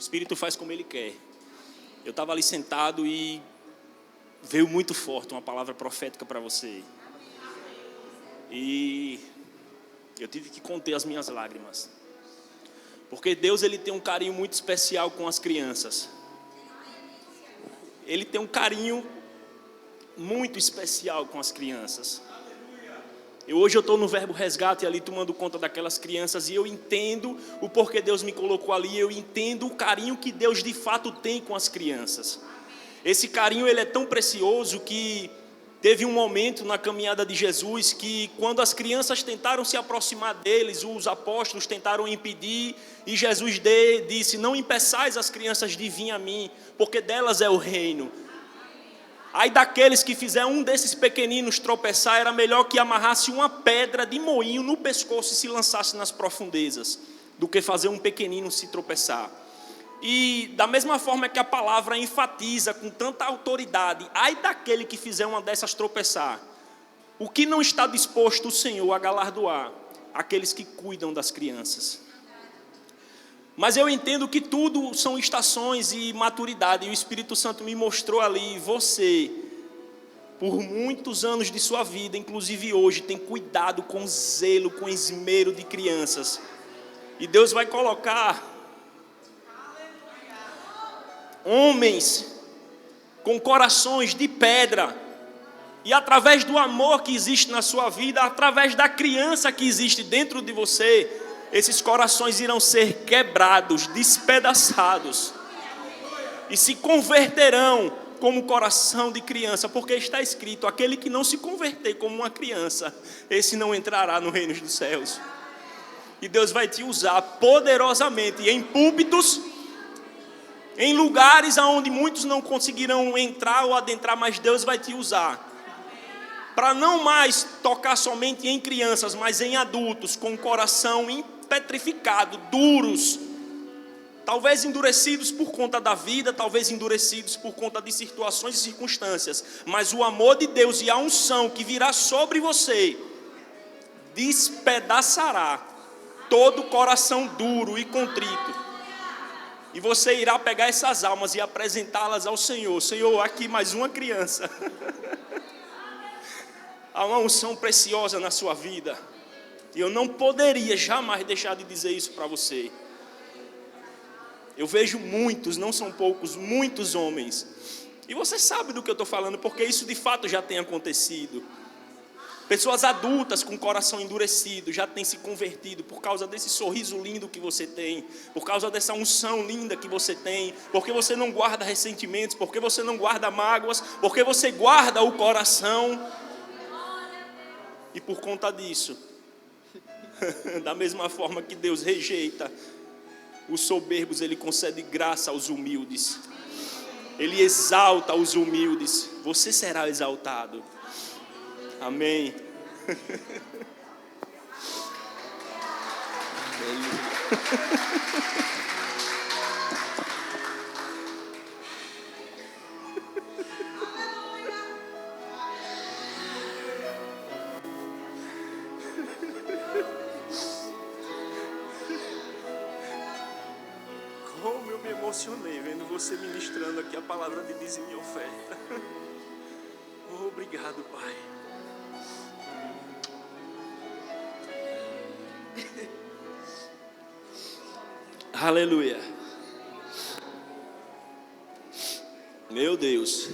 Espírito faz como Ele quer. Eu estava ali sentado e veio muito forte uma palavra profética para você. E eu tive que conter as minhas lágrimas. Porque Deus, Ele tem um carinho muito especial com as crianças. Ele tem um carinho muito especial com as crianças. Hoje eu estou no Verbo Resgate ali tomando conta daquelas crianças e eu entendo o porquê Deus me colocou ali, eu entendo o carinho que Deus de fato tem com as crianças. Esse carinho ele é tão precioso que teve um momento na caminhada de Jesus que quando as crianças tentaram se aproximar deles, os apóstolos tentaram impedir e Jesus disse: não impeçais as crianças de vir a mim, porque delas é o reino. Aí daqueles que fizeram um desses pequeninos tropeçar, era melhor que amarrasse uma pedra de moinho no pescoço e se lançasse nas profundezas, do que fazer um pequenino se tropeçar. E da mesma forma que a palavra enfatiza com tanta autoridade, ai daquele que fizer uma dessas tropeçar, o que não está disposto o Senhor a galardoar? Aqueles que cuidam das crianças. Mas eu entendo que tudo são estações e maturidade. E o Espírito Santo me mostrou ali, você, por muitos anos de sua vida, inclusive hoje, tem cuidado com zelo, com esmero de crianças. E Deus vai colocar homens com corações de pedra. E através do amor que existe na sua vida, através da criança que existe dentro de você, esses corações irão ser quebrados, despedaçados e se converterão como coração de criança, porque está escrito: aquele que não se converter como uma criança, esse não entrará no reino dos céus. E Deus vai te usar poderosamente em púlpitos, em lugares onde muitos não conseguirão entrar ou adentrar, mas Deus vai te usar para não mais tocar somente em crianças, mas em adultos com coração petrificado, duros, talvez endurecidos por conta da vida, talvez endurecidos por conta de situações e circunstâncias, mas o amor de Deus e a unção que virá sobre você despedaçará todo coração duro e contrito, e você irá pegar essas almas e apresentá-las ao Senhor. Senhor, aqui mais uma criança. Há uma unção preciosa na sua vida. E eu não poderia jamais deixar de dizer isso para você. Eu vejo muitos, não são poucos, muitos homens. E você sabe do que eu estou falando, porque isso de fato já tem acontecido. Pessoas adultas com coração endurecido já têm se convertido por causa desse sorriso lindo que você tem, por causa dessa unção linda que você tem, porque você não guarda ressentimentos, porque você não guarda mágoas, porque você guarda o coração. E por conta disso, da mesma forma que Deus rejeita os soberbos, Ele concede graça aos humildes. Ele exalta os humildes. Você será exaltado. Amém. Como eu me emocionei vendo você ministrando aqui a palavra de dízimo e oferta. Obrigado, Pai. Aleluia. Meu Deus.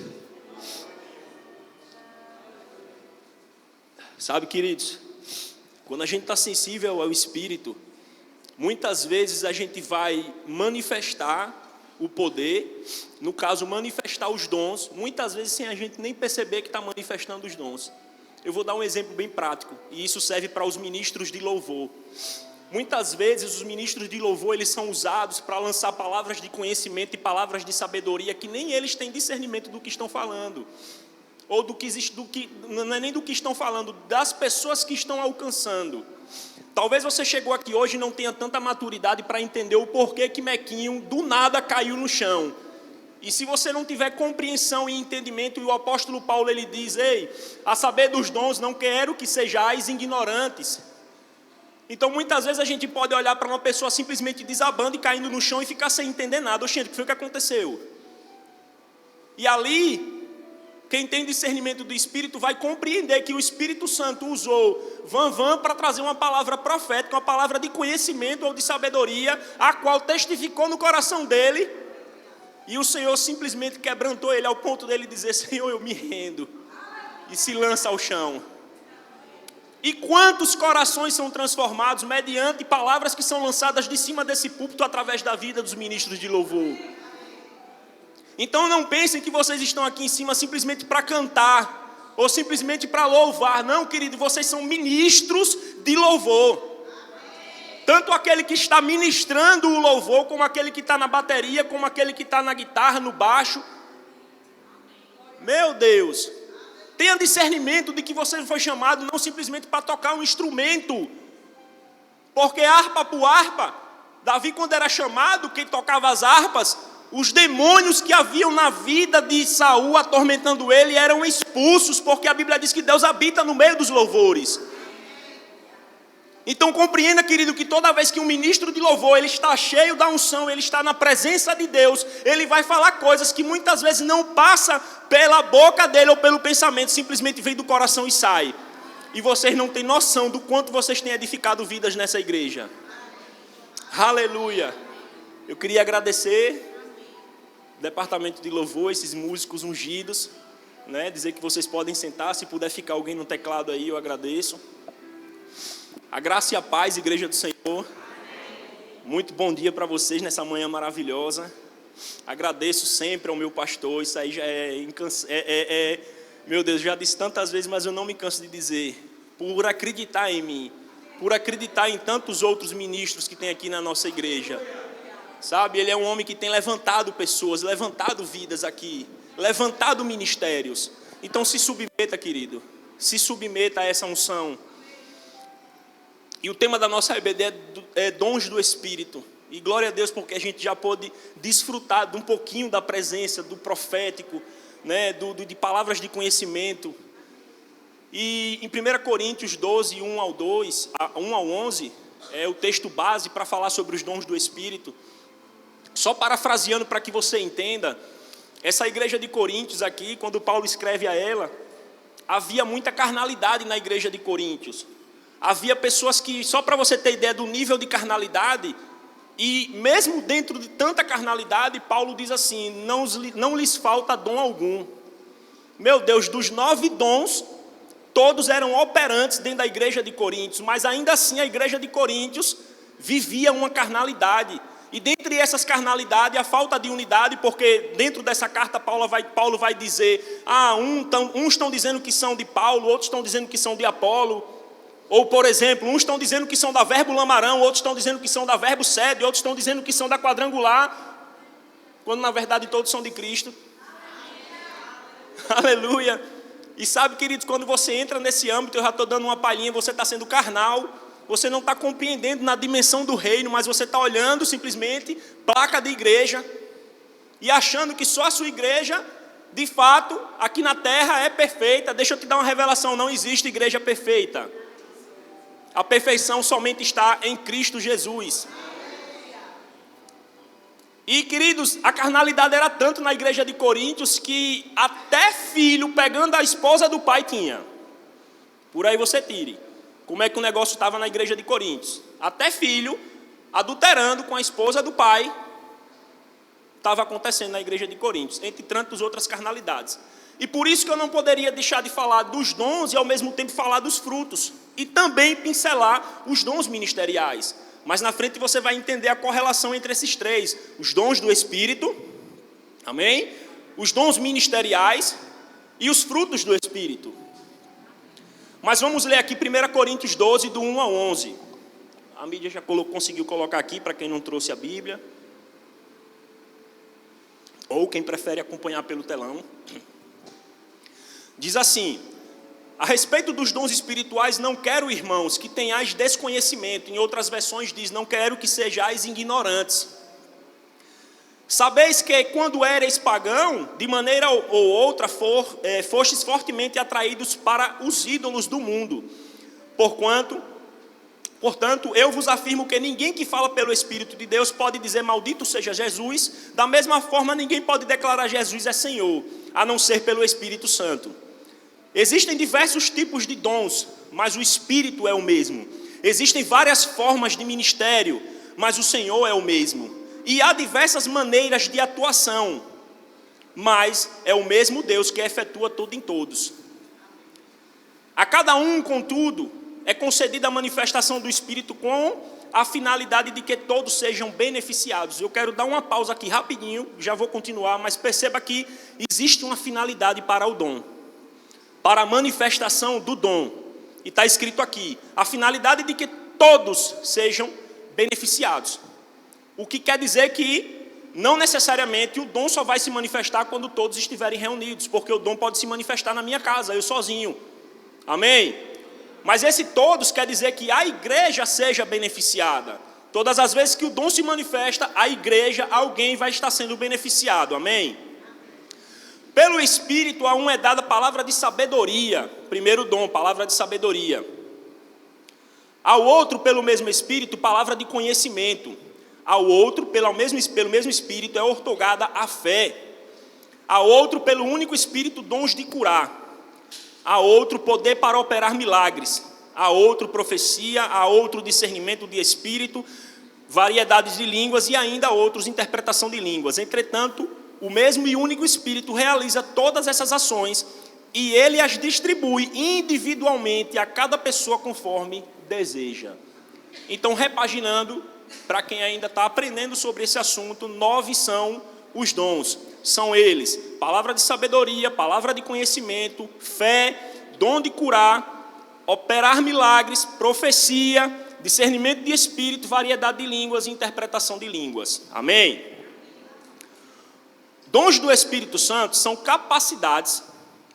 Sabe, queridos, quando a gente está sensível ao Espírito, muitas vezes a gente vai manifestar o poder, no caso manifestar os dons, muitas vezes sem a gente nem perceber que está manifestando os dons. Eu vou dar um exemplo bem prático, e isso serve para os ministros de louvor. Muitas vezes os ministros de louvor, eles são usados para lançar palavras de conhecimento e palavras de sabedoria que nem eles têm discernimento do que estão falando. Ou do que existe, não é nem do que estão falando, das pessoas que estão alcançando. Talvez você chegou aqui hoje e não tenha tanta maturidade para entender o porquê que Mequinho do nada caiu no chão. E se você não tiver compreensão e entendimento, e o apóstolo Paulo ele diz: ei, a saber dos dons não quero que sejais ignorantes. Então, muitas vezes a gente pode olhar para uma pessoa simplesmente desabando e caindo no chão e ficar sem entender nada. Oxente, o que foi que aconteceu? E ali, quem tem discernimento do Espírito vai compreender que o Espírito Santo usou Van para trazer uma palavra profética, uma palavra de conhecimento ou de sabedoria, a qual testificou no coração dele, e o Senhor simplesmente quebrantou ele ao ponto dele dizer: Senhor, eu me rendo, e se lança ao chão. E quantos corações são transformados mediante palavras que são lançadas de cima desse púlpito através da vida dos ministros de louvor. Então não pensem que vocês estão aqui em cima simplesmente para cantar, ou simplesmente para louvar. Não, querido, vocês são ministros de louvor. Tanto aquele que está ministrando o louvor, como aquele que está na bateria, como aquele que está na guitarra, no baixo. Meu Deus! Tenha discernimento de que você foi chamado não simplesmente para tocar um instrumento. Porque harpa por harpa, Davi, quando era chamado, quem tocava as harpas, os demônios que haviam na vida de Saul atormentando ele eram expulsos, porque a Bíblia diz que Deus habita no meio dos louvores. Então compreenda, querido, que toda vez que um ministro de louvor ele está cheio da unção, ele está na presença de Deus, ele vai falar coisas que muitas vezes não passa pela boca dele ou pelo pensamento, simplesmente vem do coração e sai. E vocês não têm noção do quanto vocês têm edificado vidas nessa igreja. Aleluia! Eu queria agradecer o departamento de louvor, esses músicos ungidos, né? Dizer que vocês podem sentar, se puder ficar alguém no teclado aí, eu agradeço. A graça e a paz, igreja do Senhor. Muito bom dia para vocês nessa manhã maravilhosa. Agradeço sempre ao meu pastor, isso aí já meu Deus, já disse tantas vezes, mas eu não me canso de dizer, por acreditar em mim, por acreditar em tantos outros ministros que tem aqui na nossa igreja. Sabe, ele é um homem que tem levantado pessoas, levantado vidas aqui, levantado ministérios. Então se submeta, querido, se submeta a essa unção. E o tema da nossa EBD é dons do Espírito. E glória a Deus porque a gente já pôde desfrutar de um pouquinho da presença, do profético, né, de palavras de conhecimento. E em 1 Coríntios 12, 1 ao 11, é o texto base para falar sobre os dons do Espírito. Só parafraseando para que você entenda, essa igreja de Coríntios aqui, quando Paulo escreve a ela, havia muita carnalidade na igreja de Coríntios. Havia pessoas que, só para você ter ideia do nível de carnalidade, e mesmo dentro de tanta carnalidade, Paulo diz assim, não lhes falta dom algum. Meu Deus, dos 9 dons, todos eram operantes dentro da igreja de Coríntios, mas ainda assim a igreja de Coríntios vivia uma carnalidade. E dentre essas carnalidades, a falta de unidade, porque dentro dessa carta Paulo vai dizer, uns estão dizendo que são de Paulo, outros estão dizendo que são de Apolo. Ou, por exemplo, uns estão dizendo que são da Verbo Lamarão, outros estão dizendo que são da Verbo Sede, outros estão dizendo que são da Quadrangular, quando na verdade todos são de Cristo. Aleluia! E sabe, queridos, quando você entra nesse âmbito, eu já estou dando uma palhinha, você está sendo carnal, você não está compreendendo na dimensão do reino, mas você está olhando simplesmente placa de igreja e achando que só a sua igreja, de fato, aqui na terra é perfeita. Deixa eu te dar uma revelação, não existe igreja perfeita. A perfeição somente está em Cristo Jesus. E, queridos, a carnalidade era tanto na igreja de Coríntios que até filho pegando a esposa do pai tinha. Por aí você tire. Como é que o negócio estava na igreja de Coríntios? Até filho adulterando com a esposa do pai estava acontecendo na igreja de Coríntios, entre tantas outras carnalidades. E por isso que eu não poderia deixar de falar dos dons e ao mesmo tempo falar dos frutos. E também pincelar os dons ministeriais. Mas na frente você vai entender a correlação entre esses três. Os dons do Espírito, amém? Os dons ministeriais e os frutos do Espírito. Mas vamos ler aqui 1 Coríntios 12, do 1 ao 11. A mídia já conseguiu colocar aqui, para quem não trouxe a Bíblia. Ou quem prefere acompanhar pelo telão. Diz assim: a respeito dos dons espirituais, não quero, irmãos, que tenhais desconhecimento. Em outras versões diz, não quero que sejais ignorantes. Sabeis que quando éreis pagão, de maneira ou outra, fostes fortemente atraídos para os ídolos do mundo. Porquanto, Portanto, eu vos afirmo que ninguém que fala pelo Espírito de Deus pode dizer maldito seja Jesus. Da mesma forma, ninguém pode declarar Jesus é Senhor, a não ser pelo Espírito Santo. Existem diversos tipos de dons, mas o Espírito é o mesmo. Existem várias formas de ministério, mas o Senhor é o mesmo. E há diversas maneiras de atuação, mas é o mesmo Deus que efetua tudo em todos. A cada um, contudo, é concedida a manifestação do Espírito com a finalidade de que todos sejam beneficiados. Eu quero dar uma pausa aqui rapidinho, já vou continuar, mas perceba que existe uma finalidade para o dom, para a manifestação do dom. E está escrito aqui, a finalidade de que todos sejam beneficiados. O que quer dizer que não necessariamente o dom só vai se manifestar quando todos estiverem reunidos, porque o dom pode se manifestar na minha casa, eu sozinho. Amém? Mas esse todos quer dizer que a igreja seja beneficiada. Todas as vezes que o dom se manifesta, a igreja, alguém vai estar sendo beneficiado. Amém? Pelo Espírito, a um é dada a palavra de sabedoria. Primeiro dom, palavra de sabedoria. Ao outro, pelo mesmo Espírito, palavra de conhecimento. Ao outro, pelo mesmo Espírito, é outorgada a fé. A outro, pelo único Espírito, dons de curar. A outro, poder para operar milagres. A outro, profecia. A outro, discernimento de espírito, variedades de línguas e ainda a outros, interpretação de línguas. Entretanto, o mesmo e único Espírito realiza todas essas ações e ele as distribui individualmente a cada pessoa conforme deseja. Então, repaginando, para quem ainda está aprendendo sobre esse assunto, 9 são os dons. São eles: palavra de sabedoria, palavra de conhecimento, fé, dom de curar, operar milagres, profecia, discernimento de espírito, variedade de línguas e interpretação de línguas. Amém? Dons do Espírito Santo são capacidades,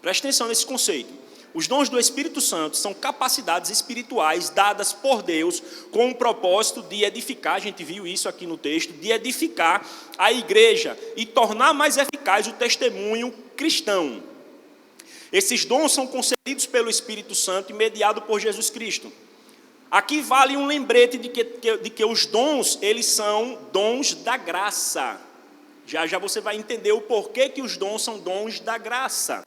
preste atenção nesse conceito. Os dons do Espírito Santo são capacidades espirituais dadas por Deus com o propósito de edificar, a gente viu isso aqui no texto, de edificar a igreja e tornar mais eficaz o testemunho cristão. Esses dons são concedidos pelo Espírito Santo e mediados por Jesus Cristo. Aqui vale um lembrete de que os dons, eles são dons da graça. Já você vai entender o porquê que os dons são dons da graça.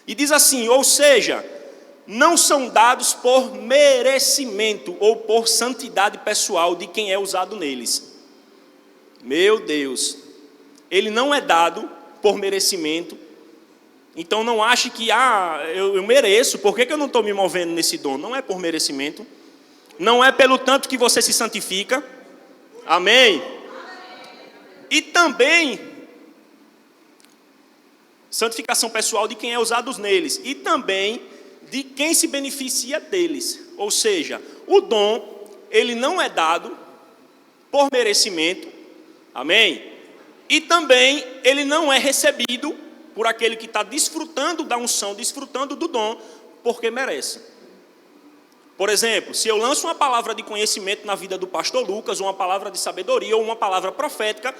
E diz assim, ou seja, não são dados por merecimento ou por santidade pessoal de quem é usado neles. Meu Deus, ele não é dado por merecimento. Então não ache que, eu mereço, por que eu não estou me movendo nesse dom? Não é por merecimento, não é pelo tanto que você se santifica. Amém? E também santificação pessoal de quem é usado neles e também de quem se beneficia deles. Ou seja, o dom, ele não é dado por merecimento, amém? E também ele não é recebido por aquele que está desfrutando da unção, desfrutando do dom, porque merece. Por exemplo, se eu lanço uma palavra de conhecimento na vida do pastor Lucas, ou uma palavra de sabedoria, ou uma palavra profética,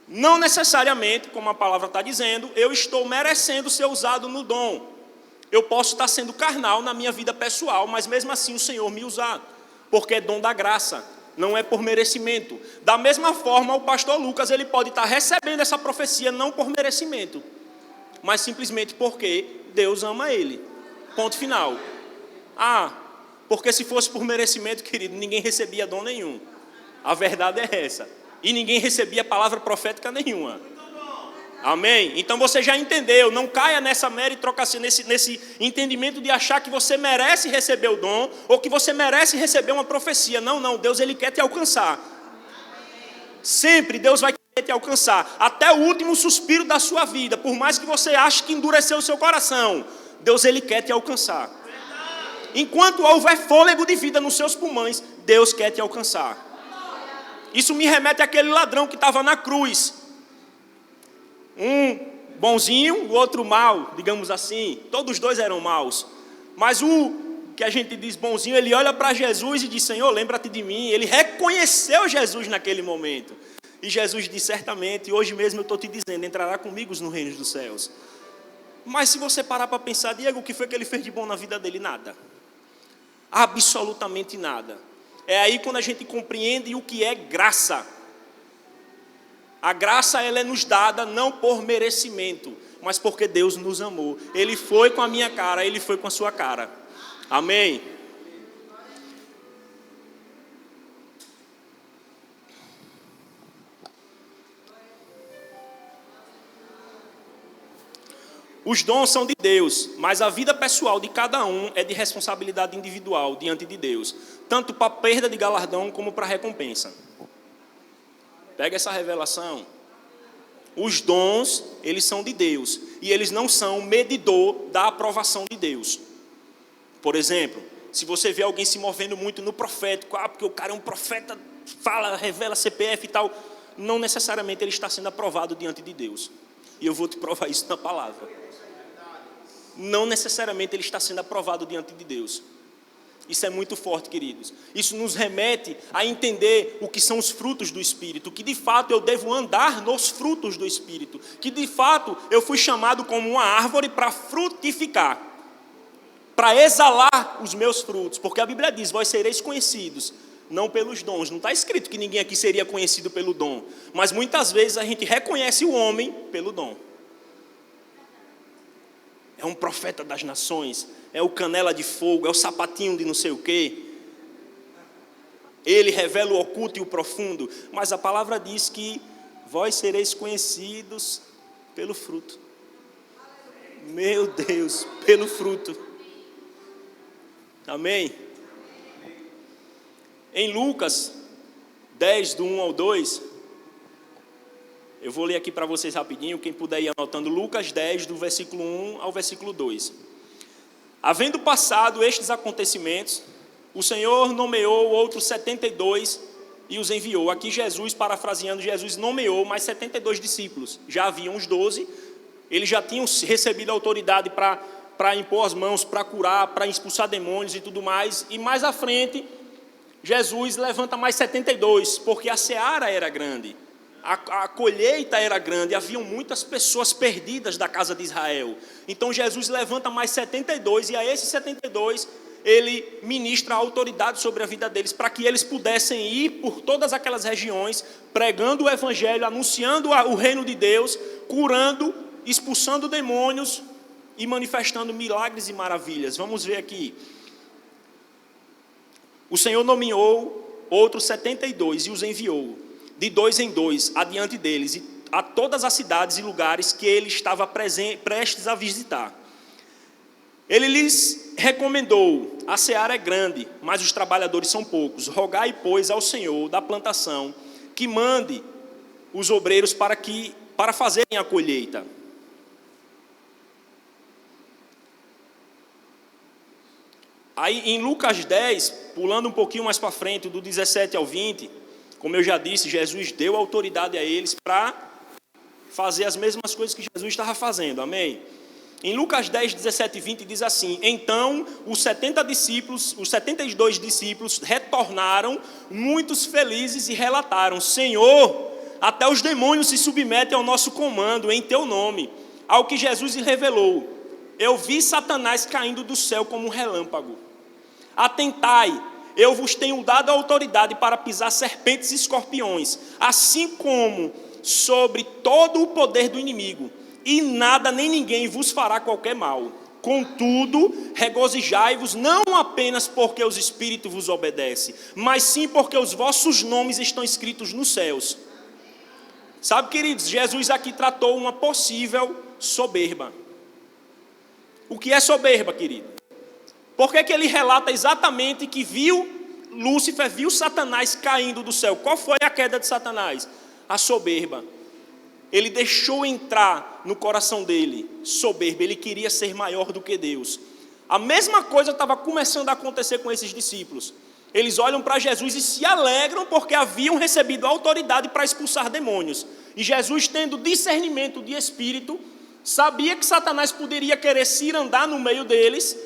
não necessariamente, como a palavra está dizendo, eu estou merecendo ser usado no dom. Eu posso estar sendo carnal na minha vida pessoal, mas mesmo assim o Senhor me usar, porque é dom da graça, não é por merecimento. Da mesma forma, o pastor Lucas, ele pode estar recebendo essa profecia não por merecimento, mas simplesmente porque Deus ama ele. Ponto final. Porque se fosse por merecimento, querido, ninguém recebia dom nenhum. A verdade é essa. E ninguém recebia palavra profética nenhuma. Amém? Então você já entendeu. Não caia nessa meritocracia, nesse entendimento de achar que você merece receber o dom ou que você merece receber uma profecia. Não. Deus, ele quer te alcançar. Sempre Deus vai querer te alcançar. Até o último suspiro da sua vida. Por mais que você ache que endureceu o seu coração, Deus, ele quer te alcançar. Enquanto houver fôlego de vida nos seus pulmões, Deus quer te alcançar. Isso me remete àquele ladrão que estava na cruz. Um bonzinho, o outro mau, digamos assim. Todos os dois eram maus. Mas o que a gente diz bonzinho, ele olha para Jesus e diz, Senhor, lembra-te de mim. Ele reconheceu Jesus naquele momento. E Jesus disse, certamente, hoje mesmo eu estou te dizendo, entrará comigo no reino dos céus. Mas se você parar para pensar, Diego, o que foi que ele fez de bom na vida dele? Nada. Absolutamente nada. É aí quando a gente compreende o que é graça. A graça, ela é nos dada não por merecimento, mas porque Deus nos amou. Ele foi com a minha cara, Ele foi com a sua cara. Amém? Os dons são de Deus, mas a vida pessoal de cada um é de responsabilidade individual diante de Deus, tanto para perda de galardão como para recompensa. Pega essa revelação. Os dons, eles são de Deus, e eles não são medidor da aprovação de Deus. Por exemplo, se você vê alguém se movendo muito no profético, porque o cara é um profeta, fala, revela CPF e tal, não necessariamente ele está sendo aprovado diante de Deus. E eu vou te provar isso na palavra. Não necessariamente ele está sendo aprovado diante de Deus. Isso é muito forte, queridos. Isso nos remete a entender o que são os frutos do Espírito, que de fato eu devo andar nos frutos do Espírito, que de fato eu fui chamado como uma árvore para frutificar, para exalar os meus frutos, porque a Bíblia diz, vós sereis conhecidos, não pelos dons. Não está escrito que ninguém aqui seria conhecido pelo dom, mas muitas vezes a gente reconhece o homem pelo dom. É um profeta das nações, é o canela de fogo, é o sapatinho de não sei o quê. Ele revela o oculto e o profundo, mas a palavra diz que vós sereis conhecidos pelo fruto. Meu Deus, pelo fruto. Amém? Em Lucas 10, do 1 ao 2, eu vou ler aqui para vocês rapidinho, quem puder ir anotando, Lucas 10, do versículo 1 ao versículo 2. Havendo passado estes acontecimentos, o Senhor nomeou outros 72 e os enviou. Aqui Jesus, parafraseando, Jesus nomeou mais 72 discípulos. Já haviam os 12, eles já tinham recebido a autoridade para impor as mãos, para curar, para expulsar demônios e tudo mais. E mais à frente, Jesus levanta mais 72, porque a seara era grande. A colheita era grande, haviam muitas pessoas perdidas da casa de Israel. Então Jesus levanta mais 72 e a esses 72 ele ministra a autoridade sobre a vida deles para que eles pudessem ir por todas aquelas regiões, pregando o evangelho, anunciando o reino de Deus, curando, expulsando demônios e manifestando milagres e maravilhas. Vamos ver aqui. O Senhor nomeou outros 72 e os enviou de 2 em 2, adiante deles, a todas as cidades e lugares que ele estava prestes a visitar. Ele lhes recomendou, a seara é grande, mas os trabalhadores são poucos. Rogai, pois, ao Senhor da plantação, que mande os obreiros para fazerem a colheita. Aí em Lucas 10, pulando um pouquinho mais para frente, do 17 ao 20, como eu já disse, Jesus deu autoridade a eles para fazer as mesmas coisas que Jesus estava fazendo, amém? Em Lucas 10, 17 e 20 diz assim: então os 72 discípulos retornaram muitos felizes e relataram: Senhor, até os demônios se submetem ao nosso comando em teu nome. Ao que Jesus lhe revelou: eu vi Satanás caindo do céu como um relâmpago. Atentai, eu vos tenho dado a autoridade para pisar serpentes e escorpiões, assim como sobre todo o poder do inimigo, e nada nem ninguém vos fará qualquer mal. Contudo, regozijai-vos não apenas porque os espíritos vos obedecem, mas sim porque os vossos nomes estão escritos nos céus. Sabe, queridos, Jesus aqui tratou uma possível soberba. O que é soberba, querido? Por que ele relata exatamente que Lúcifer viu Satanás caindo do céu? Qual foi a queda de Satanás? A soberba. Ele deixou entrar no coração dele soberba, ele queria ser maior do que Deus. A mesma coisa estava começando a acontecer com esses discípulos. Eles olham para Jesus e se alegram porque haviam recebido autoridade para expulsar demônios. E Jesus, tendo discernimento de espírito, sabia que Satanás poderia querer se andar no meio deles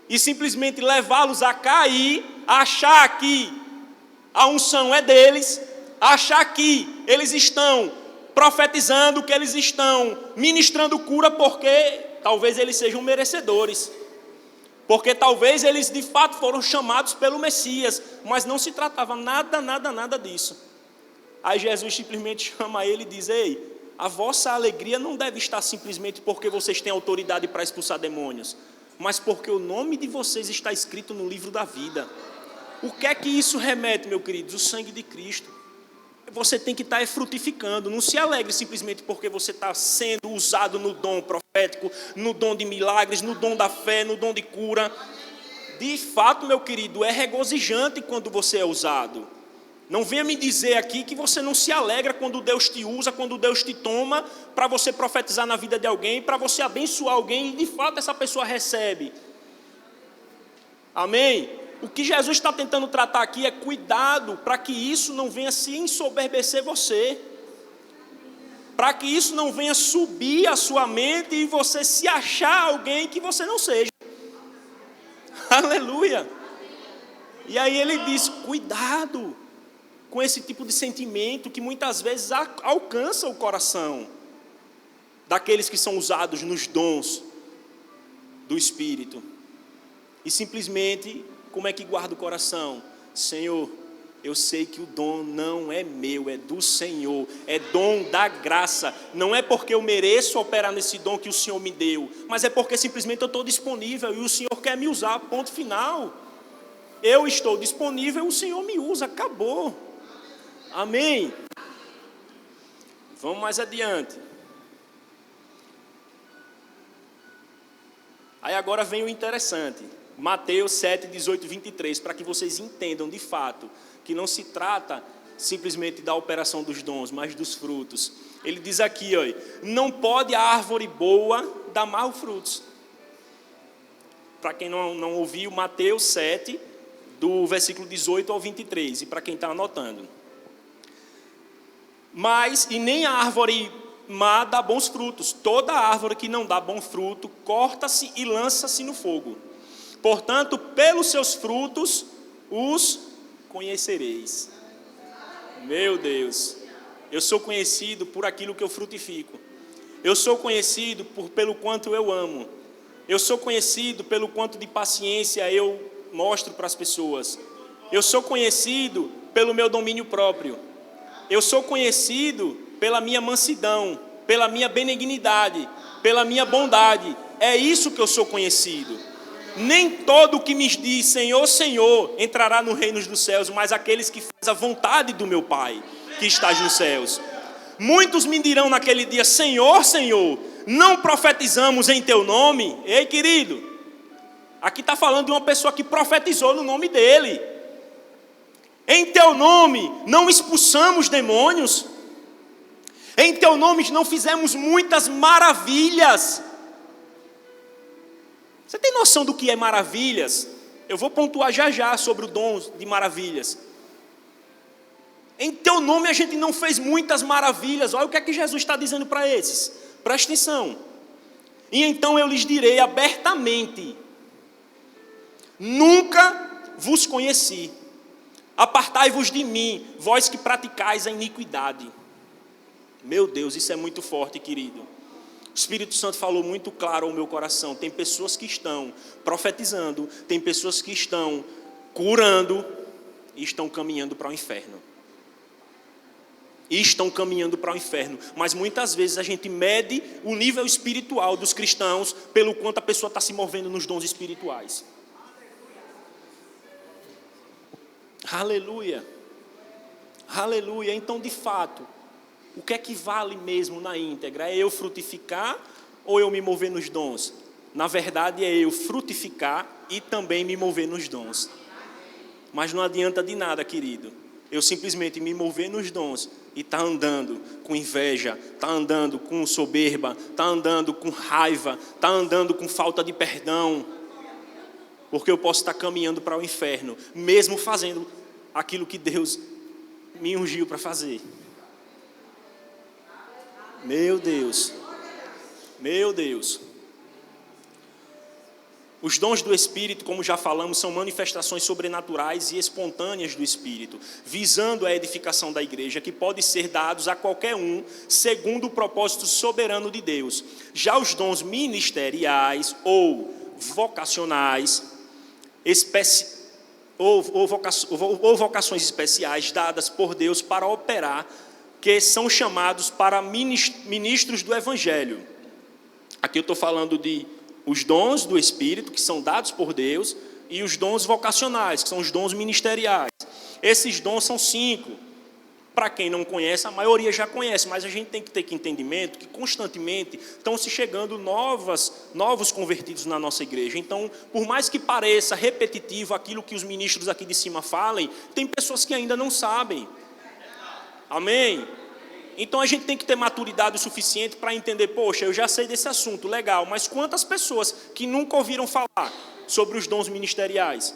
e simplesmente levá-los a cair, achar que a unção é deles, achar que eles estão profetizando, que eles estão ministrando cura porque talvez eles sejam merecedores. Porque talvez eles de fato foram chamados pelo Messias, mas não se tratava nada disso. Aí Jesus simplesmente chama ele e diz: ei, a vossa alegria não deve estar simplesmente porque vocês têm autoridade para expulsar demônios, mas porque o nome de vocês está escrito no livro da vida. O que é que isso remete, meu querido? O sangue de Cristo. Você tem que estar frutificando. Não se alegre simplesmente porque você está sendo usado no dom profético, no dom de milagres, no dom da fé, no dom de cura. De fato, meu querido, é regozijante quando você é usado. Não venha me dizer aqui que você não se alegra quando Deus te usa, quando Deus te toma para você profetizar na vida de alguém, para você abençoar alguém e de fato essa pessoa recebe. Amém? O que Jesus está tentando tratar aqui é cuidado para que isso não venha se ensoberbecer você. Para que isso não venha subir a sua mente e você se achar alguém que você não seja. Aleluia! E aí ele diz, cuidado com esse tipo de sentimento que muitas vezes alcança o coração daqueles que são usados nos dons do Espírito. E simplesmente, como é que guarda o coração? Senhor, eu sei que o dom não é meu, é do Senhor, é dom da graça. Não é porque eu mereço operar nesse dom que o Senhor me deu, mas é porque simplesmente eu estou disponível e o Senhor quer me usar, ponto final. Eu estou disponível, o Senhor me usa, acabou. Amém? Vamos mais adiante. Aí agora vem o interessante. Mateus 7, 18, 23, para que vocês entendam de fato que não se trata simplesmente da operação dos dons, mas dos frutos. Ele diz aqui, ó, não pode a árvore boa dar maus frutos. Para quem não ouviu, Mateus 7, do versículo 18 ao 23, e para quem está anotando. Mas, e nem a árvore má dá bons frutos. Toda árvore que não dá bom fruto, corta-se e lança-se no fogo. Portanto, pelos seus frutos os conhecereis. Meu Deus, eu sou conhecido por aquilo que eu frutifico. Eu sou conhecido pelo quanto eu amo. Eu sou conhecido pelo quanto de paciência eu mostro para as pessoas. Eu sou conhecido pelo meu domínio próprio. Eu sou conhecido pela minha mansidão, pela minha benignidade, pela minha bondade. É isso que eu sou conhecido. Nem todo o que me diz Senhor, Senhor entrará no reino dos céus, mas aqueles que fazem a vontade do meu Pai que está nos céus. Muitos me dirão naquele dia, Senhor, Senhor, não profetizamos em teu nome? Ei, querido, aqui está falando de uma pessoa que profetizou no nome dele. Em teu nome não expulsamos demônios? Em teu nome não fizemos muitas maravilhas? Você tem noção do que é maravilhas? Eu vou pontuar já sobre o dom de maravilhas. Em teu nome a gente não fez muitas maravilhas. Olha o que é que Jesus está dizendo para esses. Presta atenção. E então eu lhes direi abertamente: nunca vos conheci. Apartai-vos de mim, vós que praticais a iniquidade. Meu Deus, isso é muito forte, querido. O Espírito Santo falou muito claro ao meu coração. Tem pessoas que estão profetizando, tem pessoas que estão curando e estão caminhando para o inferno. Mas muitas vezes a gente mede o nível espiritual dos cristãos pelo quanto a pessoa está se movendo nos dons espirituais. Aleluia. Aleluia. Então, de fato, o que é que vale mesmo na íntegra? É eu frutificar ou eu me mover nos dons? Na verdade, é eu frutificar e também me mover nos dons. Mas não adianta de nada, querido, eu simplesmente me mover nos dons e tá andando com inveja, tá andando com soberba, tá andando com raiva, tá andando com falta de perdão, porque eu posso estar caminhando para o inferno, mesmo fazendo aquilo que Deus me ungiu para fazer. Meu Deus, meu Deus. Os dons do Espírito, como já falamos, são manifestações sobrenaturais e espontâneas do Espírito, visando a edificação da igreja, que pode ser dados a qualquer um, segundo o propósito soberano de Deus. Já os dons ministeriais ou vocacionais, ou vocações especiais dadas por Deus para operar, que são chamados para ministros do Evangelho. Aqui eu estou falando de os dons do Espírito, que são dados por Deus, e os dons vocacionais, que são os dons ministeriais. Esses dons são 5. Para quem não conhece, a maioria já conhece, mas a gente tem que ter entendimento que constantemente estão se chegando novos convertidos na nossa igreja. Então, por mais que pareça repetitivo aquilo que os ministros aqui de cima falem, tem pessoas que ainda não sabem. Amém? Então a gente tem que ter maturidade o suficiente para entender, poxa, eu já sei desse assunto, legal, mas quantas pessoas que nunca ouviram falar sobre os dons ministeriais?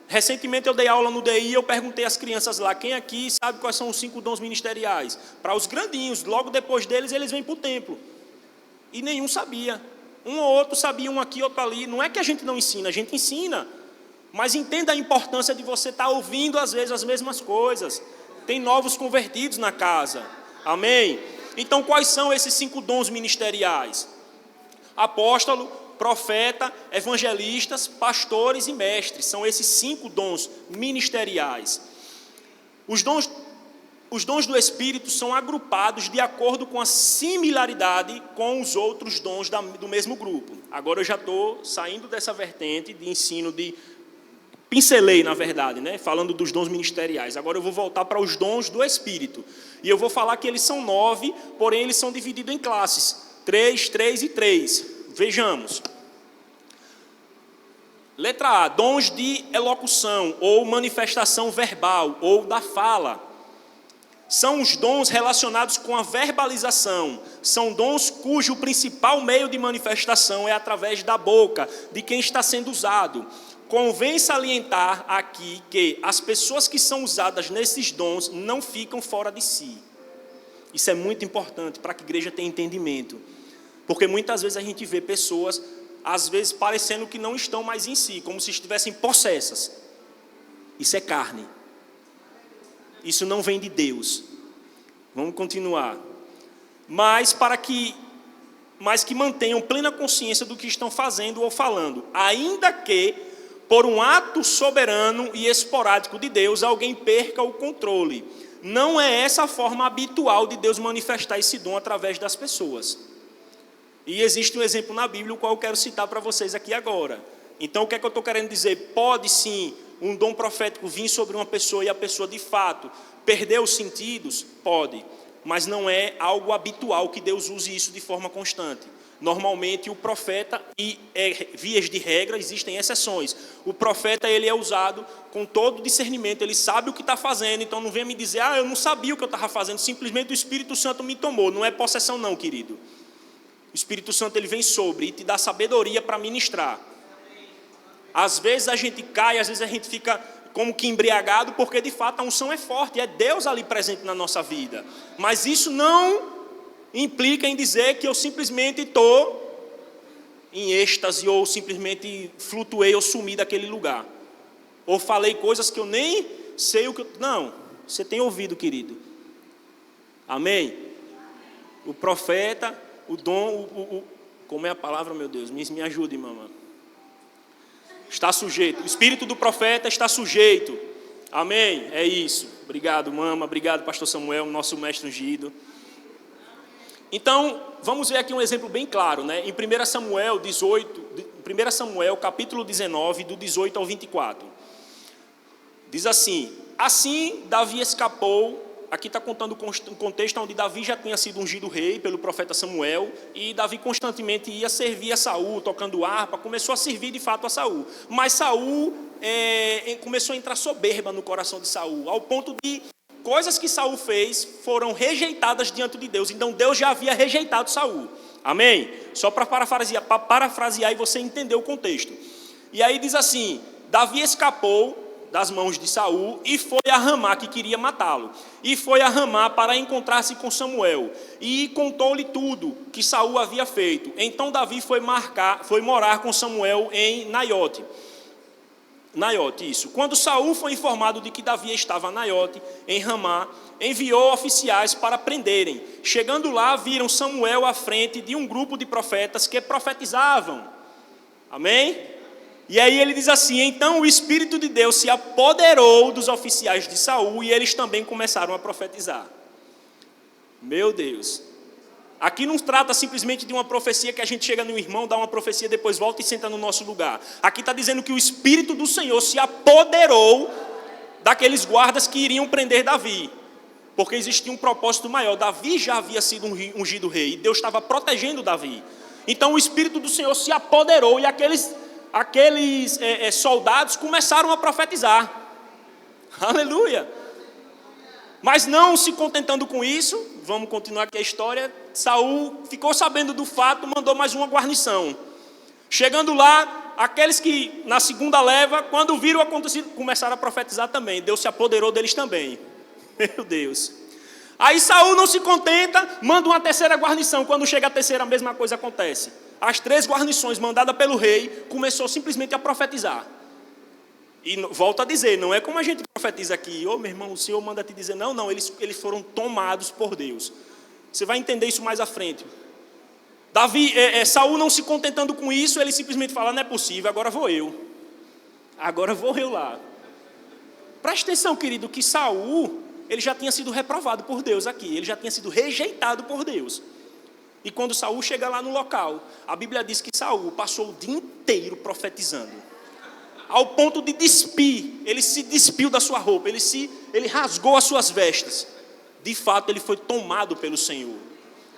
Recentemente eu dei aula no DI e eu perguntei às crianças lá, quem aqui sabe quais são os 5 dons ministeriais? Para os grandinhos, logo depois deles eles vêm para o templo. E nenhum sabia. Um ou outro sabia, um aqui, outro ali. Não é que a gente não ensina, a gente ensina. Mas entenda a importância de você estar ouvindo às vezes as mesmas coisas. Tem novos convertidos na casa. Amém? Então quais são esses 5 dons ministeriais? Apóstolo, profeta, evangelistas, pastores e mestres. São esses 5 dons ministeriais. Os dons do Espírito são agrupados de acordo com a similaridade com os outros dons do mesmo grupo. Agora eu já estou saindo dessa vertente de ensino pincelei, na verdade, né? Falando dos dons ministeriais. Agora eu vou voltar para os dons do Espírito. E eu vou falar que eles são 9, porém eles são divididos em classes. 3, 3 e 3. Vejamos. Letra A, dons de elocução ou manifestação verbal ou da fala. São os dons relacionados com a verbalização. São dons cujo principal meio de manifestação é através da boca de quem está sendo usado. Convém salientar aqui que as pessoas que são usadas nesses dons não ficam fora de si. Isso é muito importante para que a igreja tenha entendimento. Porque muitas vezes a gente vê pessoas, às vezes parecendo que não estão mais em si, como se estivessem possessas. Isso é carne. Isso não vem de Deus. Vamos continuar. Mas que mantenham plena consciência do que estão fazendo ou falando, ainda que por um ato soberano e esporádico de Deus, alguém perca o controle. Não é essa a forma habitual de Deus manifestar esse dom através das pessoas. E existe um exemplo na Bíblia, o qual eu quero citar para vocês aqui agora. Então, o que é que eu estou querendo dizer? Pode sim um dom profético vir sobre uma pessoa e a pessoa de fato perder os sentidos? Pode. Mas não é algo habitual que Deus use isso de forma constante. Normalmente o profeta, e vias de regra, existem exceções. O profeta ele é usado com todo discernimento, ele sabe o que está fazendo, então não venha me dizer, eu não sabia o que eu estava fazendo, simplesmente o Espírito Santo me tomou. Não é possessão não, querido. O Espírito Santo ele vem sobre e te dá sabedoria para ministrar. Às vezes a gente cai, às vezes a gente fica como que embriagado, porque de fato a unção é forte, é Deus ali presente na nossa vida. Mas isso não implica em dizer que eu simplesmente estou em êxtase, ou simplesmente flutuei ou sumi daquele lugar. Ou falei coisas que eu nem sei o que... Não, você tem ouvido, querido. Amém? O profeta, o dom, como é a palavra, meu Deus? Me ajude, mamãe. Está sujeito. O espírito do profeta está sujeito. Amém? É isso. Obrigado, mama. Obrigado, pastor Samuel, nosso mestre ungido. Então, vamos ver aqui um exemplo bem claro, né? Em 1 Samuel, capítulo 19, do 18 ao 24. Diz assim: assim Davi escapou. Aqui está contando um contexto onde Davi já tinha sido ungido rei pelo profeta Samuel, e Davi constantemente ia servir a Saul, tocando harpa, começou a servir de fato a Saul. Mas Saul começou a entrar soberba no coração de Saul, ao ponto de coisas que Saul fez foram rejeitadas diante de Deus. Então Deus já havia rejeitado Saul. Amém? Só para parafrasear e você entender o contexto. E aí diz assim: Davi escapou das mãos de Saul e foi a Ramá, que queria matá-lo. E foi a Ramá para encontrar-se com Samuel. E contou-lhe tudo que Saul havia feito. Então Davi foi morar com Samuel em Naiote. Isso. Quando Saul foi informado de que Davi estava em Naiote, em Ramá, enviou oficiais para prenderem. Chegando lá, viram Samuel à frente de um grupo de profetas que profetizavam. Amém? E aí ele diz assim: então o Espírito de Deus se apoderou dos oficiais de Saul e eles também começaram a profetizar. Meu Deus. Aqui não trata simplesmente de uma profecia que a gente chega no irmão, dá uma profecia, depois volta e senta no nosso lugar. Aqui está dizendo que o Espírito do Senhor se apoderou daqueles guardas que iriam prender Davi. Porque existia um propósito maior. Davi já havia sido ungido rei e Deus estava protegendo Davi. Então o Espírito do Senhor se apoderou e aqueles soldados começaram a profetizar. Aleluia! Mas não se contentando com isso, vamos continuar aqui a história. Saul ficou sabendo do fato, mandou mais uma guarnição. Chegando lá, aqueles que na segunda leva, quando viram o acontecido, começaram a profetizar também. Deus se apoderou deles também. Meu Deus. Aí Saul não se contenta, manda uma terceira guarnição. Quando chega a terceira, a mesma coisa acontece. As 3 guarnições mandadas pelo rei começou simplesmente a profetizar. E volto a dizer, não é como a gente profetiza aqui: ô meu irmão, o Senhor manda te dizer. Não, eles foram tomados por Deus. Você vai entender isso mais à frente. Saul não se contentando com isso, ele simplesmente fala: não é possível, agora vou eu lá. Preste atenção, querido, que Saul, ele já tinha sido reprovado por Deus aqui, ele já tinha sido rejeitado por Deus. E quando Saul chega lá no local, a Bíblia diz que Saul passou o dia inteiro profetizando, ao ponto de despir. Ele se despiu da sua roupa, ele rasgou as suas vestes. De fato, ele foi tomado pelo Senhor.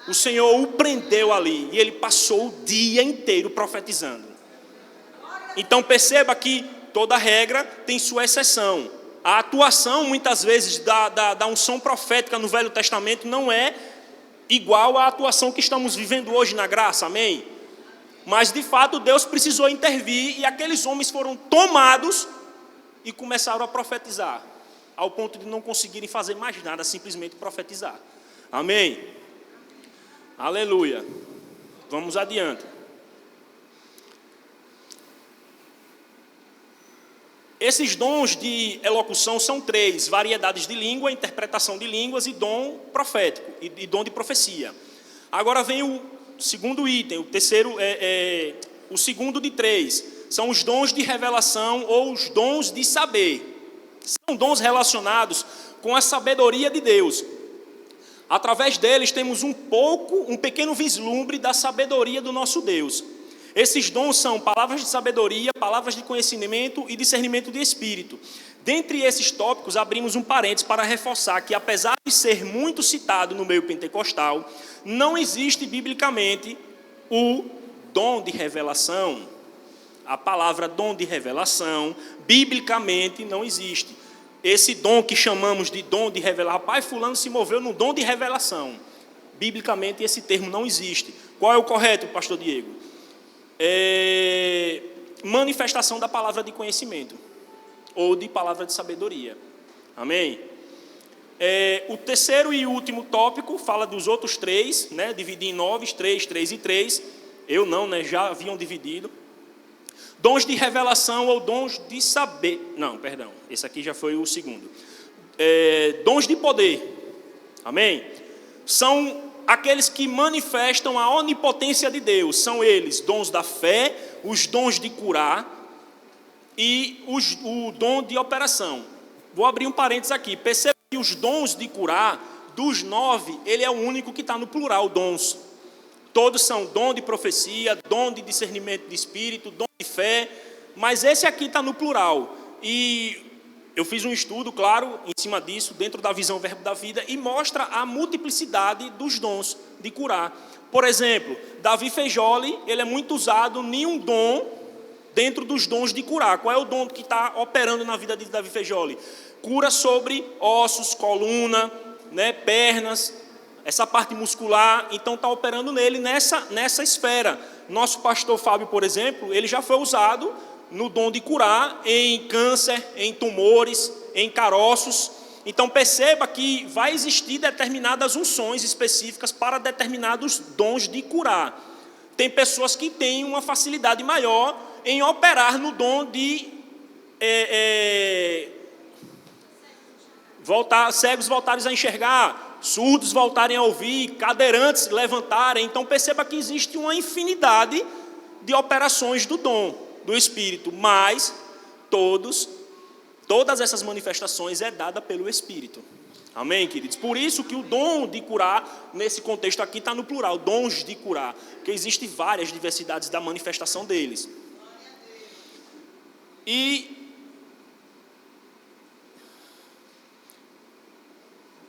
O Senhor o prendeu ali e ele passou o dia inteiro profetizando. Então perceba que toda regra tem sua exceção. A atuação, muitas vezes, da unção profética no Velho Testamento não é igual à atuação que estamos vivendo hoje na graça, amém? Mas, de fato, Deus precisou intervir e aqueles homens foram tomados e começaram a profetizar, ao ponto de não conseguirem fazer mais nada, simplesmente profetizar. Amém? Aleluia. Vamos adiante. Esses dons de elocução são 3: variedades de língua, interpretação de línguas e dom profético, e dom de profecia. Agora vem o segundo item, o terceiro, o segundo de 3, são os dons de revelação ou os dons de saber. São dons relacionados com a sabedoria de Deus. Através deles temos um pequeno vislumbre da sabedoria do nosso Deus. Esses dons são palavras de sabedoria, palavras de conhecimento e discernimento de espírito. Dentre esses tópicos, abrimos um parênteses para reforçar que, apesar de ser muito citado no meio pentecostal, não existe biblicamente o dom de revelação. A palavra dom de revelação, biblicamente, não existe. Esse dom que chamamos de dom de revelação, rapaz, fulano se moveu no dom de revelação. Biblicamente, esse termo não existe. Qual é o correto, pastor Diego? Manifestação da palavra de conhecimento ou de palavra de sabedoria. Amém? O terceiro e último tópico fala dos outros 3, né? Dividir em 9, 3 e 3. Eu não, né? Já haviam dividido. Dons de revelação ou dons de saber. Não, perdão. Esse aqui já foi o segundo. Dons de poder. Amém? São aqueles que manifestam a onipotência de Deus. São eles dons da fé, os dons de curar e o dom de operação. Vou abrir um parênteses aqui. Perceba que os dons de curar, dos 9, ele é o único que está no plural, dons. Todos são dom de profecia, dom de discernimento de espírito, dom de fé, mas esse aqui está no plural. E eu fiz um estudo, claro, em cima disso, dentro da visão Verbo da Vida, e mostra a multiplicidade dos dons de curar. Por exemplo, Davi Fejoli, ele é muito usado em um dom dentro dos dons de curar. Qual é o dom que está operando na vida de Davi Fejoli? Cura sobre ossos, coluna, né, pernas, essa parte muscular. Então está operando nele nessa esfera. Nosso pastor Fábio, por exemplo, ele já foi usado no dom de curar em câncer, em tumores, em caroços. Então perceba que vai existir determinadas unções específicas para determinados dons de curar. Tem pessoas que têm uma facilidade maior em operar no dom de cegos voltarem a enxergar, surdos voltarem a ouvir, cadeirantes levantarem. Então perceba que existe uma infinidade de operações do dom do Espírito, mas todas essas manifestações é dada pelo Espírito. Amém, queridos? Por isso que o dom de curar, nesse contexto aqui, está no plural, dons de curar, porque existem várias diversidades da manifestação deles. E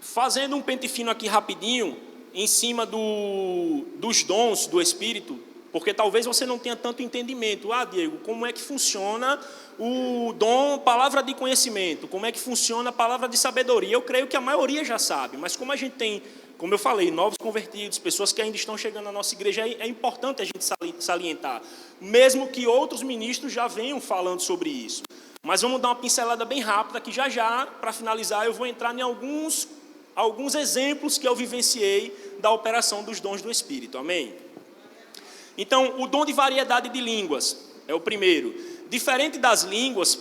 fazendo um pente fino aqui rapidinho, em cima dos dons do Espírito, porque talvez você não tenha tanto entendimento. Diego, como é que funciona o dom, palavra de conhecimento? Como é que funciona a palavra de sabedoria? Eu creio que a maioria já sabe, mas como a gente tem, como eu falei, novos convertidos, pessoas que ainda estão chegando na nossa igreja, é importante a gente salientar, mesmo que outros ministros já venham falando sobre isso. Mas vamos dar uma pincelada bem rápida, que já, para finalizar, eu vou entrar em alguns exemplos que eu vivenciei da operação dos dons do Espírito. Amém? Então, o dom de variedade de línguas é o primeiro. Diferente das línguas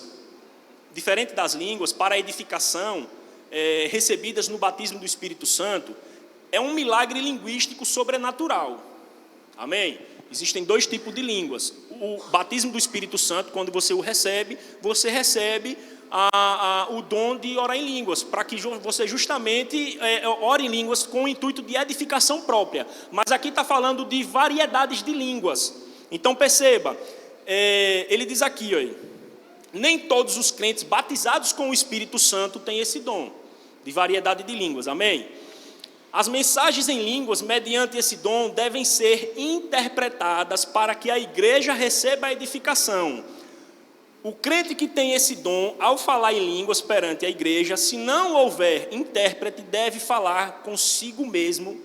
para a edificação, recebidas no batismo do Espírito Santo, é um milagre linguístico sobrenatural. Amém? Existem dois tipos de línguas. O batismo do Espírito Santo, quando você recebe o dom de orar em línguas, para que você justamente ore em línguas com o intuito de edificação própria. Mas aqui está falando de variedades de línguas. Então perceba, ele diz aqui, nem todos os crentes batizados com o Espírito Santo têm esse dom de variedade de línguas. Amém? As mensagens em línguas, mediante esse dom, devem ser interpretadas para que a igreja receba a edificação. O crente que tem esse dom, ao falar em línguas perante a igreja, se não houver intérprete, deve falar consigo mesmo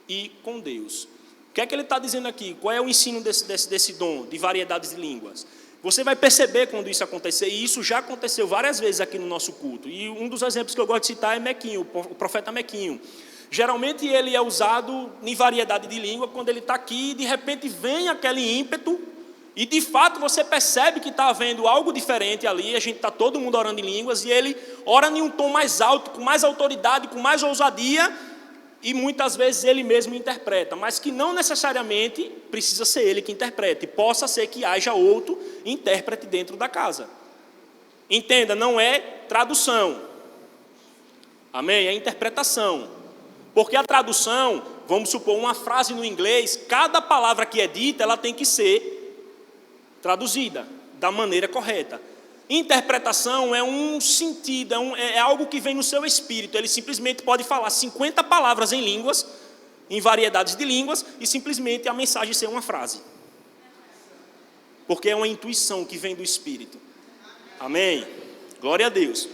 e com Deus. O que é que ele está dizendo aqui? Qual é o ensino desse dom de variedades de línguas? Você vai perceber quando isso acontecer, e isso já aconteceu várias vezes aqui no nosso culto. E um dos exemplos que eu gosto de citar é Mequinho, o profeta Mequinho. Geralmente ele é usado em variedade de língua quando ele está aqui e de repente vem aquele ímpeto. E de fato você percebe que está havendo algo diferente ali, a gente está todo mundo orando em línguas, e ele ora em um tom mais alto, com mais autoridade, com mais ousadia, e muitas vezes ele mesmo interpreta, mas que não necessariamente precisa ser ele que interprete, possa ser que haja outro intérprete dentro da casa. Entenda, não é tradução, amém? É interpretação, porque a tradução, vamos supor, uma frase no inglês, cada palavra que é dita, ela tem que ser traduzida da maneira correta. Interpretação é um sentido, é algo que vem no seu espírito. Ele simplesmente pode falar 50 palavras em línguas, em variedades de línguas, e simplesmente a mensagem ser uma frase. Porque é uma intuição que vem do espírito. Amém? Glória a Deus.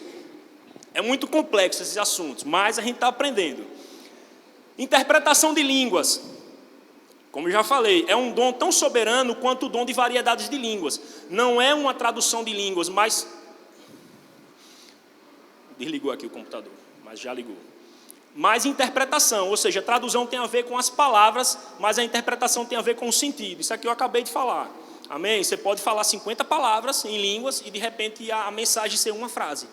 É muito complexo esses assuntos, mas a gente está aprendendo. Interpretação de línguas. Como eu já falei, é um dom tão soberano quanto o dom de variedades de línguas. Não é uma tradução de línguas, mas... Desligou aqui o computador, mas já ligou. Mas interpretação, ou seja, a tradução tem a ver com as palavras, mas a interpretação tem a ver com o sentido. Isso aqui eu acabei de falar. Amém? Você pode falar 50 palavras em línguas e de repente a mensagem ser uma frase,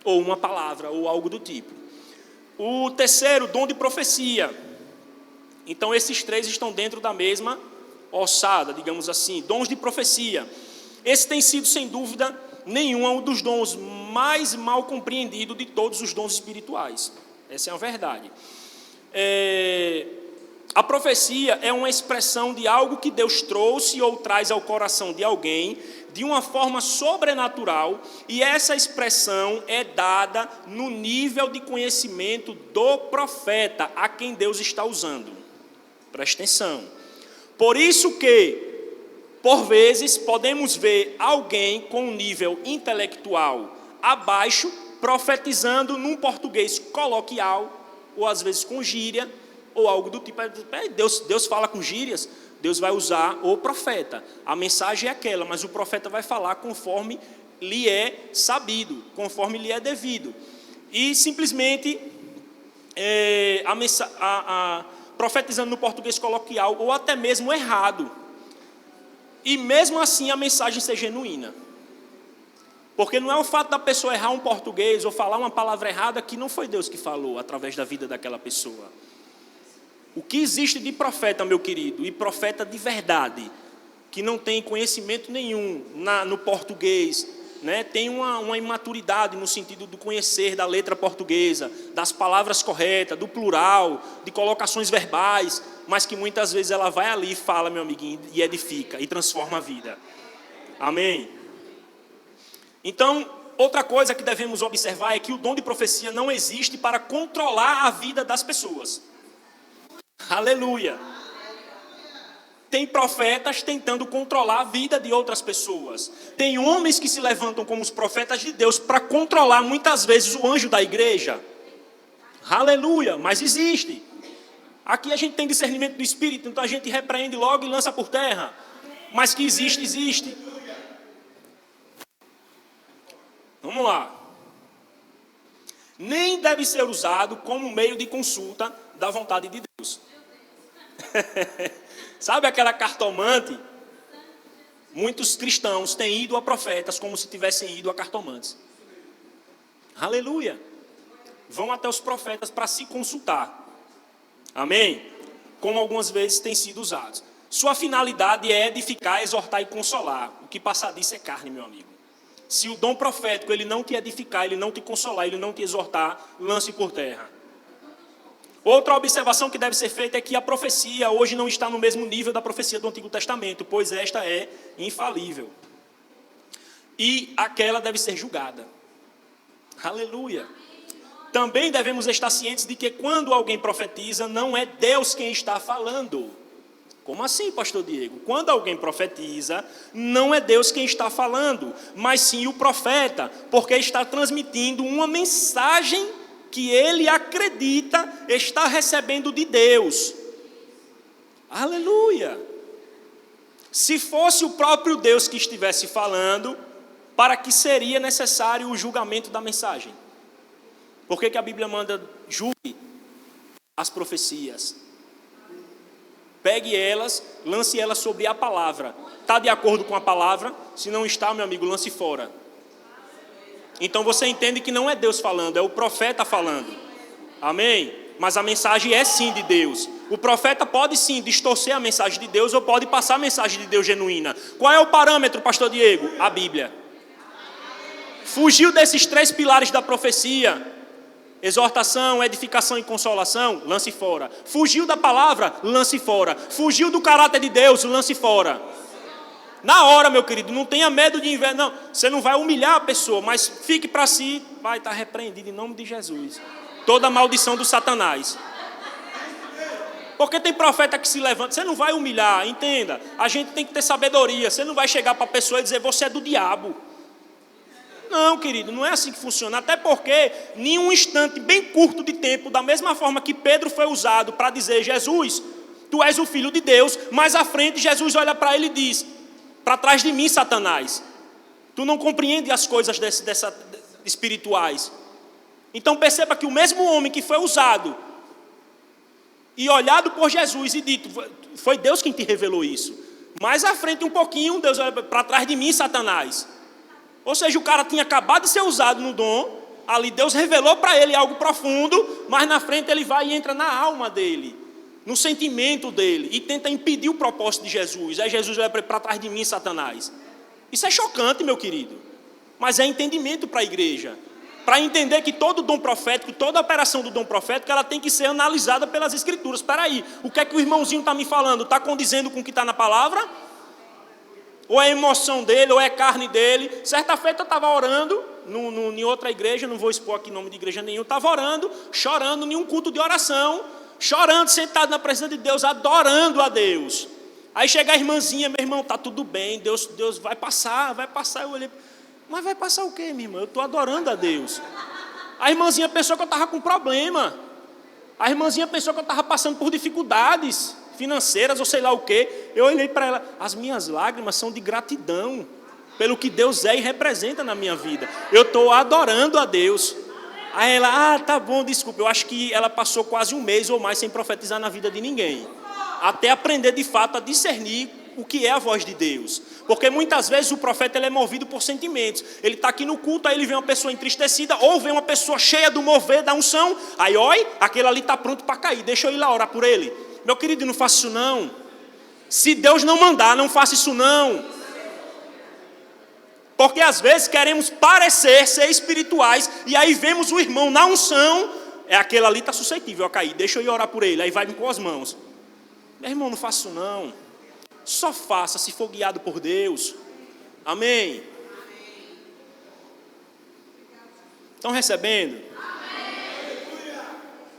ou uma palavra, ou algo do tipo. O terceiro, dom de profecia. Então, esses três estão dentro da mesma ossada, digamos assim, dons de profecia. Esse tem sido, sem dúvida nenhuma, um dos dons mais mal compreendidos de todos os dons espirituais. Essa é a verdade. A profecia é uma expressão de algo que Deus trouxe ou traz ao coração de alguém de uma forma sobrenatural, e essa expressão é dada no nível de conhecimento do profeta a quem Deus está usando. Presta atenção. Por isso que, por vezes, podemos ver alguém com um nível intelectual abaixo, profetizando num português coloquial, ou às vezes com gíria, ou algo do tipo. Deus fala com gírias, Deus vai usar o profeta. A mensagem é aquela, mas o profeta vai falar conforme lhe é sabido, conforme lhe é devido. E simplesmente profetizando no português coloquial, ou até mesmo errado. E mesmo assim a mensagem ser genuína. Porque não é o fato da pessoa errar um português ou falar uma palavra errada que não foi Deus que falou através da vida daquela pessoa. O que existe de profeta, meu querido, e profeta de verdade, que não tem conhecimento nenhum no português, né? Tem uma imaturidade no sentido do conhecer da letra portuguesa, das palavras corretas, do plural, de colocações verbais, mas que muitas vezes ela vai ali e fala, meu amiguinho, e edifica, e transforma a vida. Amém? Então, outra coisa que devemos observar é que o dom de profecia não existe para controlar a vida das pessoas. Aleluia! Tem profetas tentando controlar a vida de outras pessoas. Tem homens que se levantam como os profetas de Deus para controlar muitas vezes o anjo da igreja. Aleluia! Mas existe. Aqui a gente tem discernimento do Espírito, então a gente repreende logo e lança por terra. Mas que existe, existe. Vamos lá. Nem deve ser usado como meio de consulta da vontade de Deus. Sabe aquela cartomante? Muitos cristãos têm ido a profetas como se tivessem ido a cartomantes. Aleluia! Vão até os profetas para se consultar. Amém? Como algumas vezes têm sido usados. Sua finalidade é edificar, exortar e consolar. O que passar disso é carne, meu amigo. Se o dom profético ele não te edificar, ele não te consolar, ele não te exortar, lance por terra. Outra observação que deve ser feita é que a profecia hoje não está no mesmo nível da profecia do Antigo Testamento, pois esta é infalível. E aquela deve ser julgada. Aleluia! Também devemos estar cientes de que quando alguém profetiza, não é Deus quem está falando. Como assim, pastor Diego? Quando alguém profetiza, não é Deus quem está falando, mas sim o profeta, porque está transmitindo uma mensagem que ele acredita estar recebendo de Deus. Aleluia! Se fosse o próprio Deus que estivesse falando, para que seria necessário o julgamento da mensagem? Por que a Bíblia manda julgue as profecias? Pegue elas, lance elas sobre a palavra. Está de acordo com a palavra? Se não está, meu amigo, lance fora. Então você entende que não é Deus falando, é o profeta falando. Amém? Mas a mensagem é sim de Deus. O profeta pode sim distorcer a mensagem de Deus ou pode passar a mensagem de Deus genuína. Qual é o parâmetro, pastor Diego? A Bíblia. Fugiu desses 3 pilares da profecia: exortação, edificação e consolação, lance fora. Fugiu da palavra, lance fora. Fugiu do caráter de Deus, lance fora. Na hora, meu querido, não tenha medo de inveja, não. Você não vai humilhar a pessoa, mas fique para si, vai estar repreendido em nome de Jesus. Toda maldição do Satanás. Porque tem profeta que se levanta, você não vai humilhar, entenda. A gente tem que ter sabedoria. Você não vai chegar para a pessoa e dizer, você é do diabo. Não, querido, não é assim que funciona. Até porque, em um instante bem curto de tempo, da mesma forma que Pedro foi usado para dizer, Jesus, tu és o Filho de Deus, mais à frente Jesus olha para ele e diz, para trás de mim, Satanás, tu não compreende as coisas espirituais. Então perceba que o mesmo homem que foi usado e olhado por Jesus e dito, foi Deus quem te revelou isso. Mais à frente um pouquinho, Deus olha para trás de mim, Satanás. Ou seja, o cara tinha acabado de ser usado no dom, ali Deus revelou para ele algo profundo, mas na frente ele vai e entra na alma dele, no sentimento dele, e tenta impedir o propósito de Jesus. Aí Jesus vai para trás de mim, Satanás. Isso é chocante, meu querido, mas é entendimento para a igreja, para entender que todo dom profético, toda operação do dom profético, ela tem que ser analisada pelas Escrituras. Espera aí, o que é que o irmãozinho está me falando? Está condizendo com o que está na palavra? Ou é emoção dele, ou é carne dele? Certa feita eu estava orando em outra igreja, não vou expor aqui nome de igreja nenhum, estava orando, chorando em um culto de oração, chorando, sentado na presença de Deus, adorando a Deus. Aí chega a irmãzinha, meu irmão, está tudo bem, Deus vai passar. Eu olhei, mas vai passar o quê, minha irmã? Eu estou adorando a Deus. A irmãzinha pensou que eu estava com problema. A irmãzinha pensou que eu estava passando por dificuldades financeiras ou sei lá o quê. Eu olhei para ela, as minhas lágrimas são de gratidão pelo que Deus é e representa na minha vida. Eu estou adorando a Deus. Aí ela, tá bom, desculpa. Eu acho que ela passou quase um mês ou mais sem profetizar na vida de ninguém, até aprender de fato a discernir o que é a voz de Deus. Porque muitas vezes o profeta ele é movido por sentimentos. Ele está aqui no culto, aí ele vê uma pessoa entristecida, ou vê uma pessoa cheia do mover, da unção. Aí, aquele ali está pronto para cair, deixa eu ir lá orar por ele. Meu querido, não faça isso não. Se Deus não mandar, não faça isso não. Porque às vezes queremos parecer ser espirituais, e aí vemos o irmão na unção, aquele ali está suscetível a cair, deixa eu ir orar por ele, aí vai me com as mãos. Meu irmão, não faça isso não. Só faça se for guiado por Deus. Amém? Estão recebendo?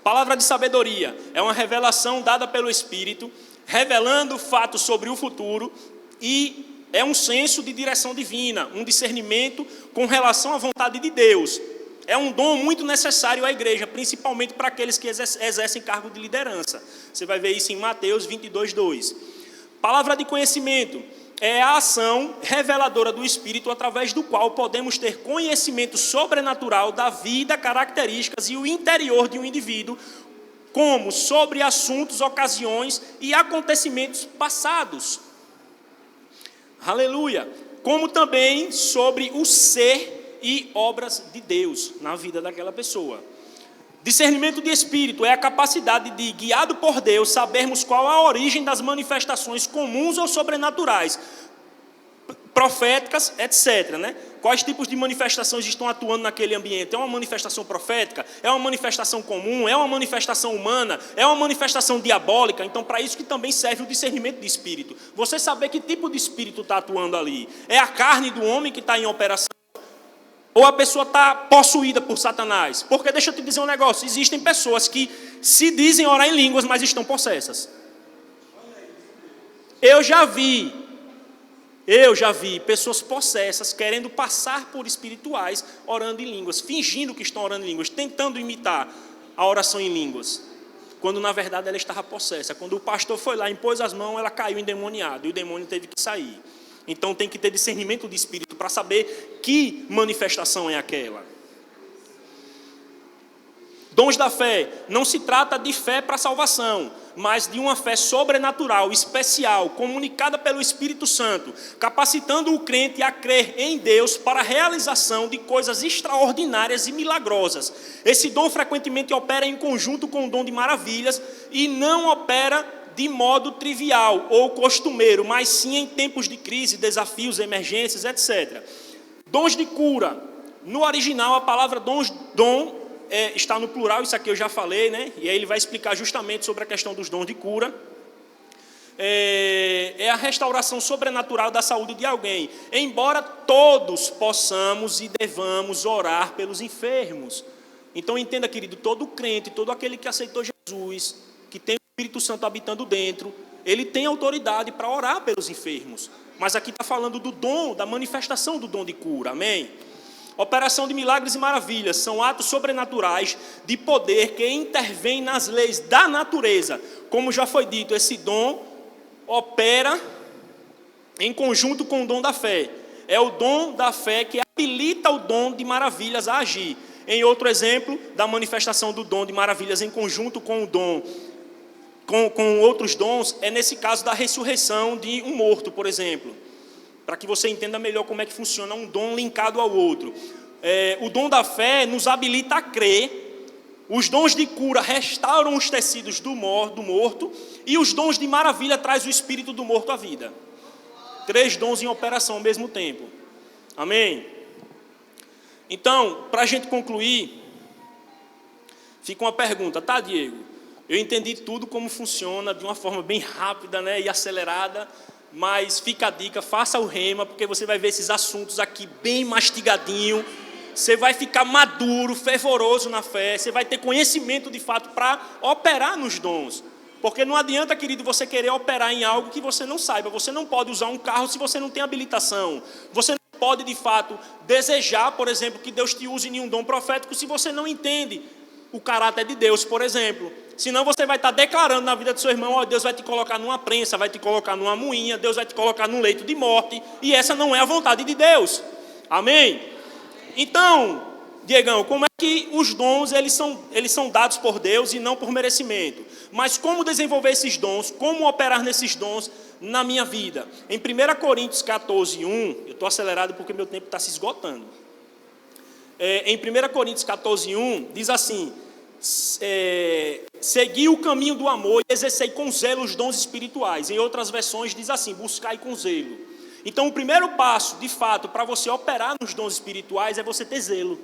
Palavra de sabedoria é uma revelação dada pelo Espírito, revelando fatos sobre o futuro, e é um senso de direção divina, um discernimento com relação à vontade de Deus. É um dom muito necessário à igreja, principalmente para aqueles que exercem cargo de liderança. Você vai ver isso em Mateus 22:2. Palavra de conhecimento é a ação reveladora do Espírito, através do qual podemos ter conhecimento sobrenatural da vida, características e o interior de um indivíduo, como sobre assuntos, ocasiões e acontecimentos passados. Aleluia! Como também sobre o ser e obras de Deus na vida daquela pessoa. Discernimento de espírito é a capacidade de, guiado por Deus, sabermos qual a origem das manifestações comuns ou sobrenaturais, proféticas, etc. Né? Quais tipos de manifestações estão atuando naquele ambiente? É uma manifestação profética? É uma manifestação comum? É uma manifestação humana? É uma manifestação diabólica? Então, para isso que também serve o discernimento de espírito. Você saber que tipo de espírito está atuando ali. É a carne do homem que está em operação? Ou a pessoa está possuída por Satanás? Porque deixa eu te dizer um negócio, existem pessoas que se dizem orar em línguas, mas estão possessas. Eu já vi pessoas possessas querendo passar por espirituais orando em línguas, fingindo que estão orando em línguas, tentando imitar a oração em línguas, quando na verdade ela estava possessa. Quando o pastor foi lá, impôs as mãos, ela caiu endemoniada e o demônio teve que sair. Então tem que ter discernimento de espírito para saber que manifestação é aquela. Dons da fé. Não se trata de fé para salvação, mas de uma fé sobrenatural, especial, comunicada pelo Espírito Santo, capacitando o crente a crer em Deus para a realização de coisas extraordinárias e milagrosas. Esse dom frequentemente opera em conjunto com o dom de maravilhas e não opera de modo trivial ou costumeiro, mas sim em tempos de crise, desafios, emergências, etc. Dons de cura. No original, a palavra dom está no plural, isso aqui eu já falei, né? E aí ele vai explicar justamente sobre a questão dos dons de cura. É a restauração sobrenatural da saúde de alguém. Embora todos possamos e devamos orar pelos enfermos. Então entenda, querido, todo crente, todo aquele que aceitou Jesus, que tem o Espírito Santo habitando dentro, ele tem autoridade para orar pelos enfermos. Mas aqui está falando do dom, da manifestação do dom de cura, amém? Operação de milagres e maravilhas são atos sobrenaturais de poder que intervêm nas leis da natureza. Como já foi dito, esse dom opera em conjunto com o dom da fé. É o dom da fé que habilita o dom de maravilhas a agir. Em outro exemplo, da manifestação do dom de maravilhas em conjunto com o dom, com outros dons, é nesse caso da ressurreição de um morto, por exemplo. Para que você entenda melhor como é que funciona um dom linkado ao outro. O dom da fé nos habilita a crer. Os dons de cura restauram os tecidos do morto. E os dons de maravilha traz o espírito do morto à vida. 3 dons em operação ao mesmo tempo. Amém? Então, para a gente concluir, fica uma pergunta, tá, Diego? Eu entendi tudo como funciona de uma forma bem rápida, né, e acelerada, mas fica a dica, faça o rema, porque você vai ver esses assuntos aqui bem mastigadinho, você vai ficar maduro, fervoroso na fé, você vai ter conhecimento de fato para operar nos dons. Porque não adianta, querido, você querer operar em algo que você não saiba. Você não pode usar um carro se você não tem habilitação. Você não pode, de fato, desejar, por exemplo, que Deus te use em um dom profético se você não entende o caráter de Deus, por exemplo. Senão você vai estar declarando na vida do seu irmão, Deus vai te colocar numa prensa, vai te colocar numa moinha, Deus vai te colocar num leito de morte, e essa não é a vontade de Deus. Amém? Então, Diegão, como é que os dons eles são dados por Deus e não por merecimento? Mas como desenvolver esses dons, como operar nesses dons na minha vida? Em 1 Coríntios 14:1, eu estou acelerado porque meu tempo está se esgotando. Em 1 Coríntios 14:1, diz assim: Seguir o caminho do amor e exercer com zelo os dons espirituais. Em outras versões diz assim, buscai com zelo. Então o primeiro passo, de fato, para você operar nos dons espirituais é você ter zelo.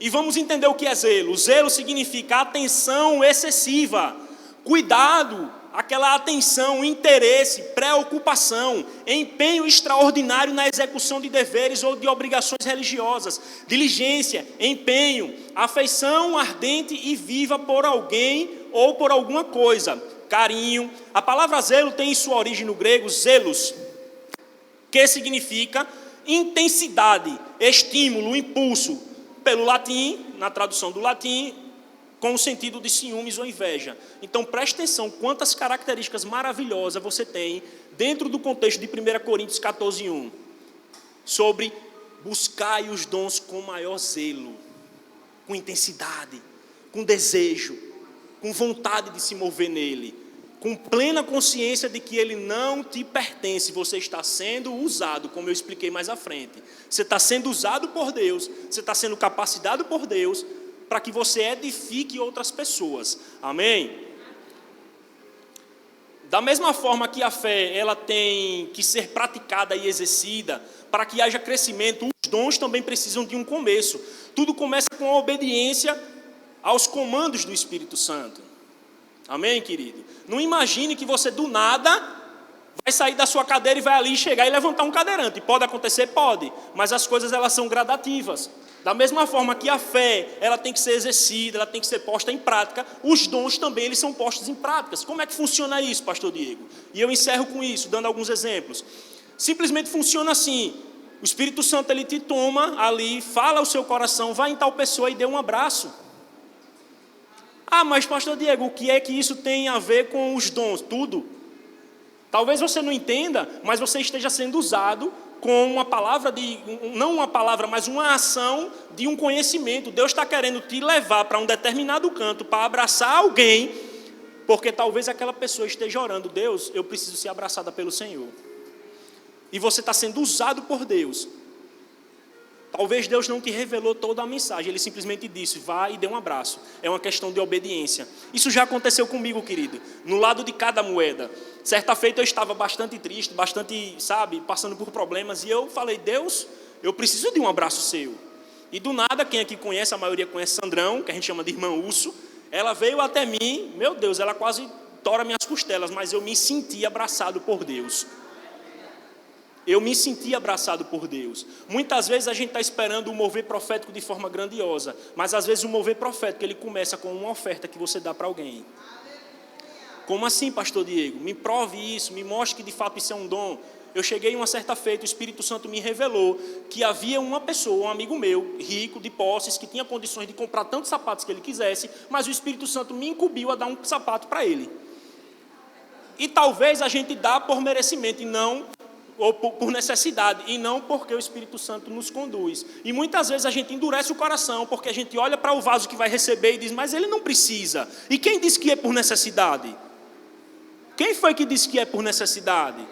E vamos entender o que é zelo. O zelo significa atenção excessiva, cuidado, aquela atenção, interesse, preocupação, empenho extraordinário na execução de deveres ou de obrigações religiosas, diligência, empenho, afeição ardente e viva por alguém ou por alguma coisa, carinho. A palavra zelo tem em sua origem no grego zelos, que significa intensidade, estímulo, impulso, pelo latim, na tradução do latim, com o sentido de ciúmes ou inveja. Então preste atenção quantas características maravilhosas você tem dentro do contexto de 1 Coríntios 14:1, sobre buscai os dons com maior zelo, com intensidade, com desejo, com vontade de se mover nele, com plena consciência de que ele não te pertence. Você está sendo usado, como eu expliquei mais à frente. Você está sendo usado por Deus, você está sendo capacitado por Deus para que você edifique outras pessoas. Amém? Da mesma forma que a fé ela tem que ser praticada e exercida, para que haja crescimento, os dons também precisam de um começo. Tudo começa com a obediência aos comandos do Espírito Santo. Amém, querido? Não imagine que você do nada vai sair da sua cadeira e vai ali chegar e levantar um cadeirante. Pode acontecer? Pode, mas as coisas elas são gradativas. Da mesma forma que a fé ela tem que ser exercida, ela tem que ser posta em prática, os dons também eles são postos em práticas. Como é que funciona isso, pastor Diego? E eu encerro com isso, dando alguns exemplos. Simplesmente funciona assim: o Espírito Santo ele te toma ali, fala ao seu coração, vai em tal pessoa e dê um abraço. Ah, mas pastor Diego, o que é que isso tem a ver com os dons? Tudo. Talvez você não entenda, mas você esteja sendo usado com uma palavra não uma palavra, mas uma ação de um conhecimento. Deus está querendo te levar para um determinado canto, para abraçar alguém, porque talvez aquela pessoa esteja orando: Deus, eu preciso ser abraçada pelo Senhor. E você está sendo usado por Deus. Talvez Deus não te revelou toda a mensagem, Ele simplesmente disse: vá e dê um abraço. É uma questão de obediência. Isso já aconteceu comigo, querido, no lado de cada moeda. Certa feita eu estava bastante triste, passando por problemas, e eu falei: Deus, eu preciso de um abraço seu. E do nada, quem aqui conhece, a maioria conhece Sandrão, que a gente chama de irmã Urso, ela veio até mim, meu Deus, ela quase tora minhas costelas, mas eu me senti abraçado por Deus. Eu me senti abraçado por Deus. Muitas vezes a gente está esperando o mover profético de forma grandiosa, mas às vezes o mover profético ele começa com uma oferta que você dá para alguém. Como assim, pastor Diego? Me prove isso, me mostre que de fato isso é um dom. Eu cheguei uma certa feita, o Espírito Santo me revelou que havia uma pessoa, um amigo meu, rico, de posses, que tinha condições de comprar tantos sapatos que ele quisesse, mas o Espírito Santo me incumbiu a dar um sapato para ele. E talvez a gente dá por merecimento e não, ou por necessidade, e não porque o Espírito Santo nos conduz. E muitas vezes a gente endurece o coração, porque a gente olha para o vaso que vai receber e diz: mas ele não precisa. E quem disse que é por necessidade? Quem foi que disse que é por necessidade?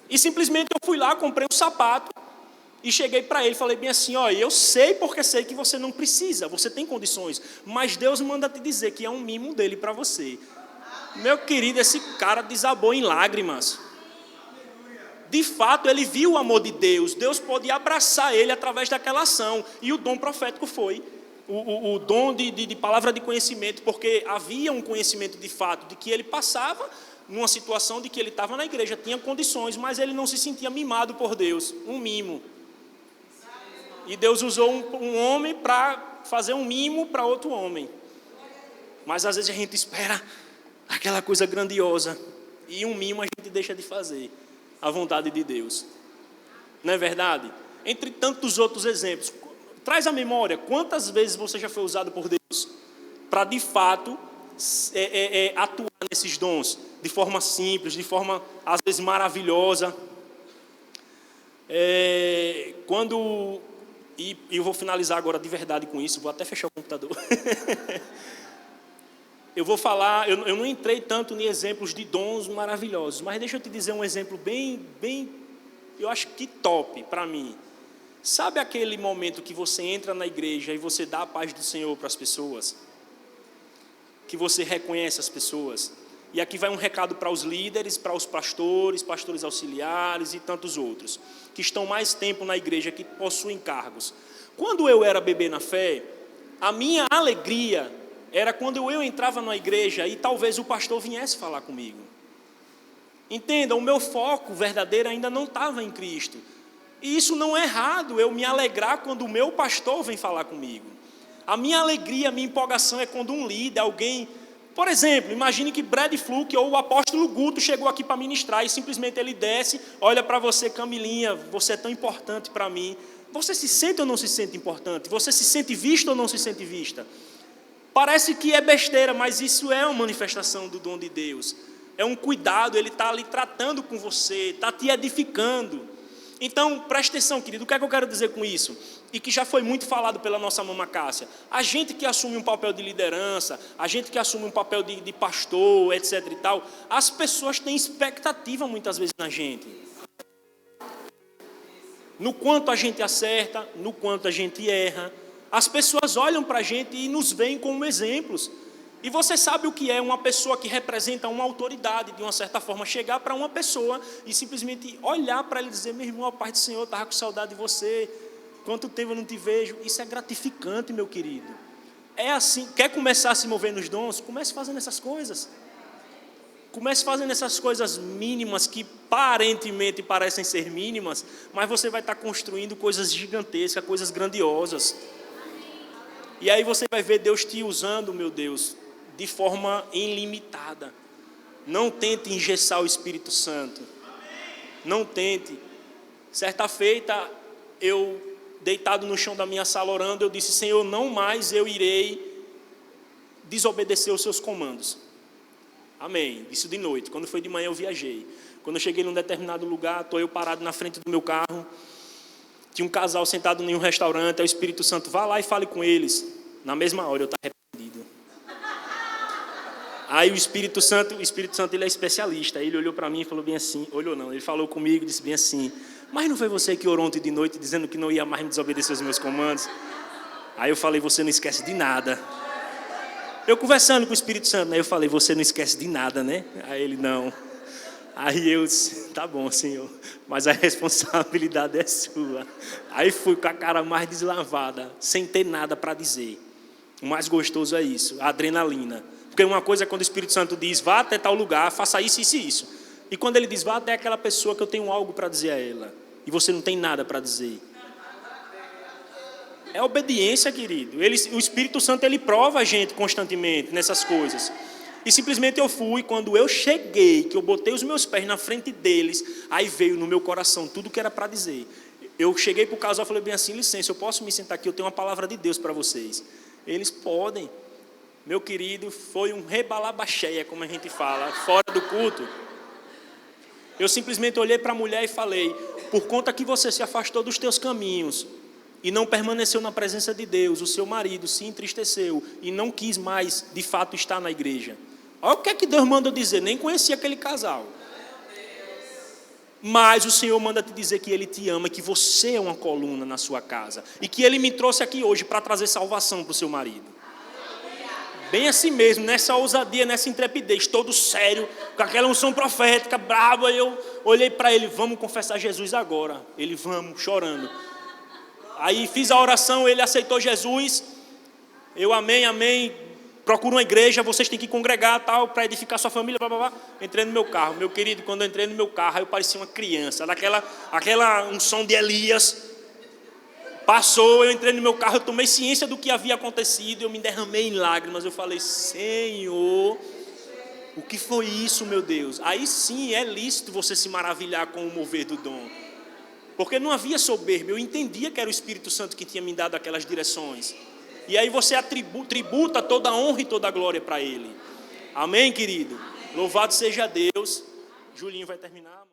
E simplesmente eu fui lá, comprei um sapato, e cheguei para ele, falei bem assim: olha, eu sei porque sei que você não precisa, você tem condições, mas Deus manda te dizer que é um mimo dele para você. Meu querido, esse cara desabou em lágrimas. De fato, ele viu o amor de Deus. Deus pôde abraçar ele através daquela ação. E o dom profético foi o dom de palavra de conhecimento, porque havia um conhecimento de fato de que ele passava numa situação de que ele estava na igreja, tinha condições, mas ele não se sentia mimado por Deus, um mimo. E Deus usou um homem para fazer um mimo para outro homem. Mas às vezes a gente espera aquela coisa grandiosa, e um mimo a gente deixa de fazer a vontade de Deus. Não é verdade? Entre tantos outros exemplos, traz à memória quantas vezes você já foi usado por Deus para de fato atuar nesses dons de forma simples, de forma às vezes maravilhosa. E eu vou finalizar agora de verdade com isso, vou até fechar o computador. Eu vou falar, eu não entrei tanto em exemplos de dons maravilhosos, mas deixa eu te dizer um exemplo bem, eu acho que top para mim. Sabe aquele momento que você entra na igreja e você dá a paz do Senhor para as pessoas? Que você reconhece as pessoas? E aqui vai um recado para os líderes, para os pastores, pastores auxiliares e tantos outros, que estão mais tempo na igreja, que possuem cargos. Quando eu era bebê na fé, a minha alegria era quando eu entrava na igreja e talvez o pastor viesse falar comigo. Entenda, o meu foco verdadeiro ainda não estava em Cristo. E isso não é errado, eu me alegrar quando o meu pastor vem falar comigo. A minha alegria, a minha empolgação é quando um líder, alguém... Por exemplo, imagine que Brad Fluke ou o apóstolo Guto chegou aqui para ministrar e simplesmente ele desce, olha para você, Camilinha, você é tão importante para mim. Você se sente ou não se sente importante? Você se sente vista ou não se sente vista? Parece que é besteira, mas isso é uma manifestação do dom de Deus. É um cuidado, Ele está ali tratando com você, está te edificando. Então, preste atenção, querido, o que é que eu quero dizer com isso? E que já foi muito falado pela nossa mama Cássia. A gente que assume um papel de liderança, a gente que assume um papel de pastor, etc e tal, as pessoas têm expectativa muitas vezes na gente. No quanto a gente acerta, no quanto a gente erra. As pessoas olham para a gente e nos veem como exemplos. E você sabe o que é uma pessoa que representa uma autoridade, de uma certa forma, chegar para uma pessoa e simplesmente olhar para ele e dizer: meu irmão, a paz do Senhor, estava com saudade de você, quanto tempo eu não te vejo. Isso é gratificante, meu querido. É assim, quer começar a se mover nos dons? Comece fazendo essas coisas. Comece fazendo essas coisas mínimas que aparentemente parecem ser mínimas, mas você vai estar construindo coisas gigantescas, coisas grandiosas. E aí você vai ver Deus te usando, meu Deus, de forma ilimitada. Não tente engessar o Espírito Santo. Não tente. Certa feita, eu, deitado no chão da minha sala orando, eu disse: Senhor, não mais eu irei desobedecer os seus comandos. Amém. Isso de noite. Quando foi de manhã eu viajei. Quando eu cheguei num determinado lugar, estou eu parado na frente do meu carro. Tinha um casal sentado em um restaurante. Aí o Espírito Santo: vá lá e fale com eles. Na mesma hora eu estava arrependido. Aí o Espírito Santo ele é especialista. Aí ele olhou para mim e falou bem assim, olhou não, ele falou comigo e disse bem assim: mas não foi você que orou ontem de noite dizendo que não ia mais me desobedecer os meus comandos? Aí eu falei: você não esquece de nada. Eu conversando com o Espírito Santo, né? Eu falei: você não esquece de nada, né? Aí ele: não. Aí eu disse: tá bom, Senhor, mas a responsabilidade é sua. Aí fui com a cara mais deslavada, sem ter nada para dizer. O mais gostoso é isso, a adrenalina. Porque uma coisa é quando o Espírito Santo diz: vá até tal lugar, faça isso, isso e isso. E quando ele diz: vá até aquela pessoa que eu tenho algo para dizer a ela, e você não tem nada para dizer. É obediência, querido. O Espírito Santo, ele prova a gente constantemente nessas coisas. E simplesmente eu fui, quando eu cheguei, que eu botei os meus pés na frente deles, aí veio no meu coração tudo que era para dizer. Eu cheguei para o casal e falei bem assim: licença, eu posso me sentar aqui, eu tenho uma palavra de Deus para vocês. Eles podem. Meu querido, foi um rebalabaxéia, como a gente fala, fora do culto. Eu simplesmente olhei para a mulher e falei: por conta que você se afastou dos teus caminhos e não permaneceu na presença de Deus, o seu marido se entristeceu e não quis mais, de fato, estar na igreja. Olha o que é que Deus manda dizer, nem conhecia aquele casal. Mas o Senhor manda te dizer que Ele te ama, que você é uma coluna na sua casa. E que Ele me trouxe aqui hoje para trazer salvação para o seu marido. Bem assim mesmo, nessa ousadia, nessa intrepidez, todo sério, com aquela unção profética, bravo. Aí eu olhei para ele: vamos confessar Jesus agora. Ele: vamos, chorando. Aí fiz a oração, ele aceitou Jesus. Eu: amém, amém. Procura uma igreja, vocês têm que congregar, tal, para edificar sua família, blá, blá, blá. Entrei no meu carro, meu querido, quando eu entrei no meu carro, eu parecia uma criança, aquela unção de Elias. Passou, eu entrei no meu carro, eu tomei ciência do que havia acontecido, eu me derramei em lágrimas, eu falei: Senhor, o que foi isso, meu Deus? Aí sim é lícito você se maravilhar com o mover do dom. Porque não havia soberba, eu entendia que era o Espírito Santo que tinha me dado aquelas direções. E aí você tributa toda a honra e toda a glória para Ele. Amém, querido? Louvado seja Deus. Julinho vai terminar.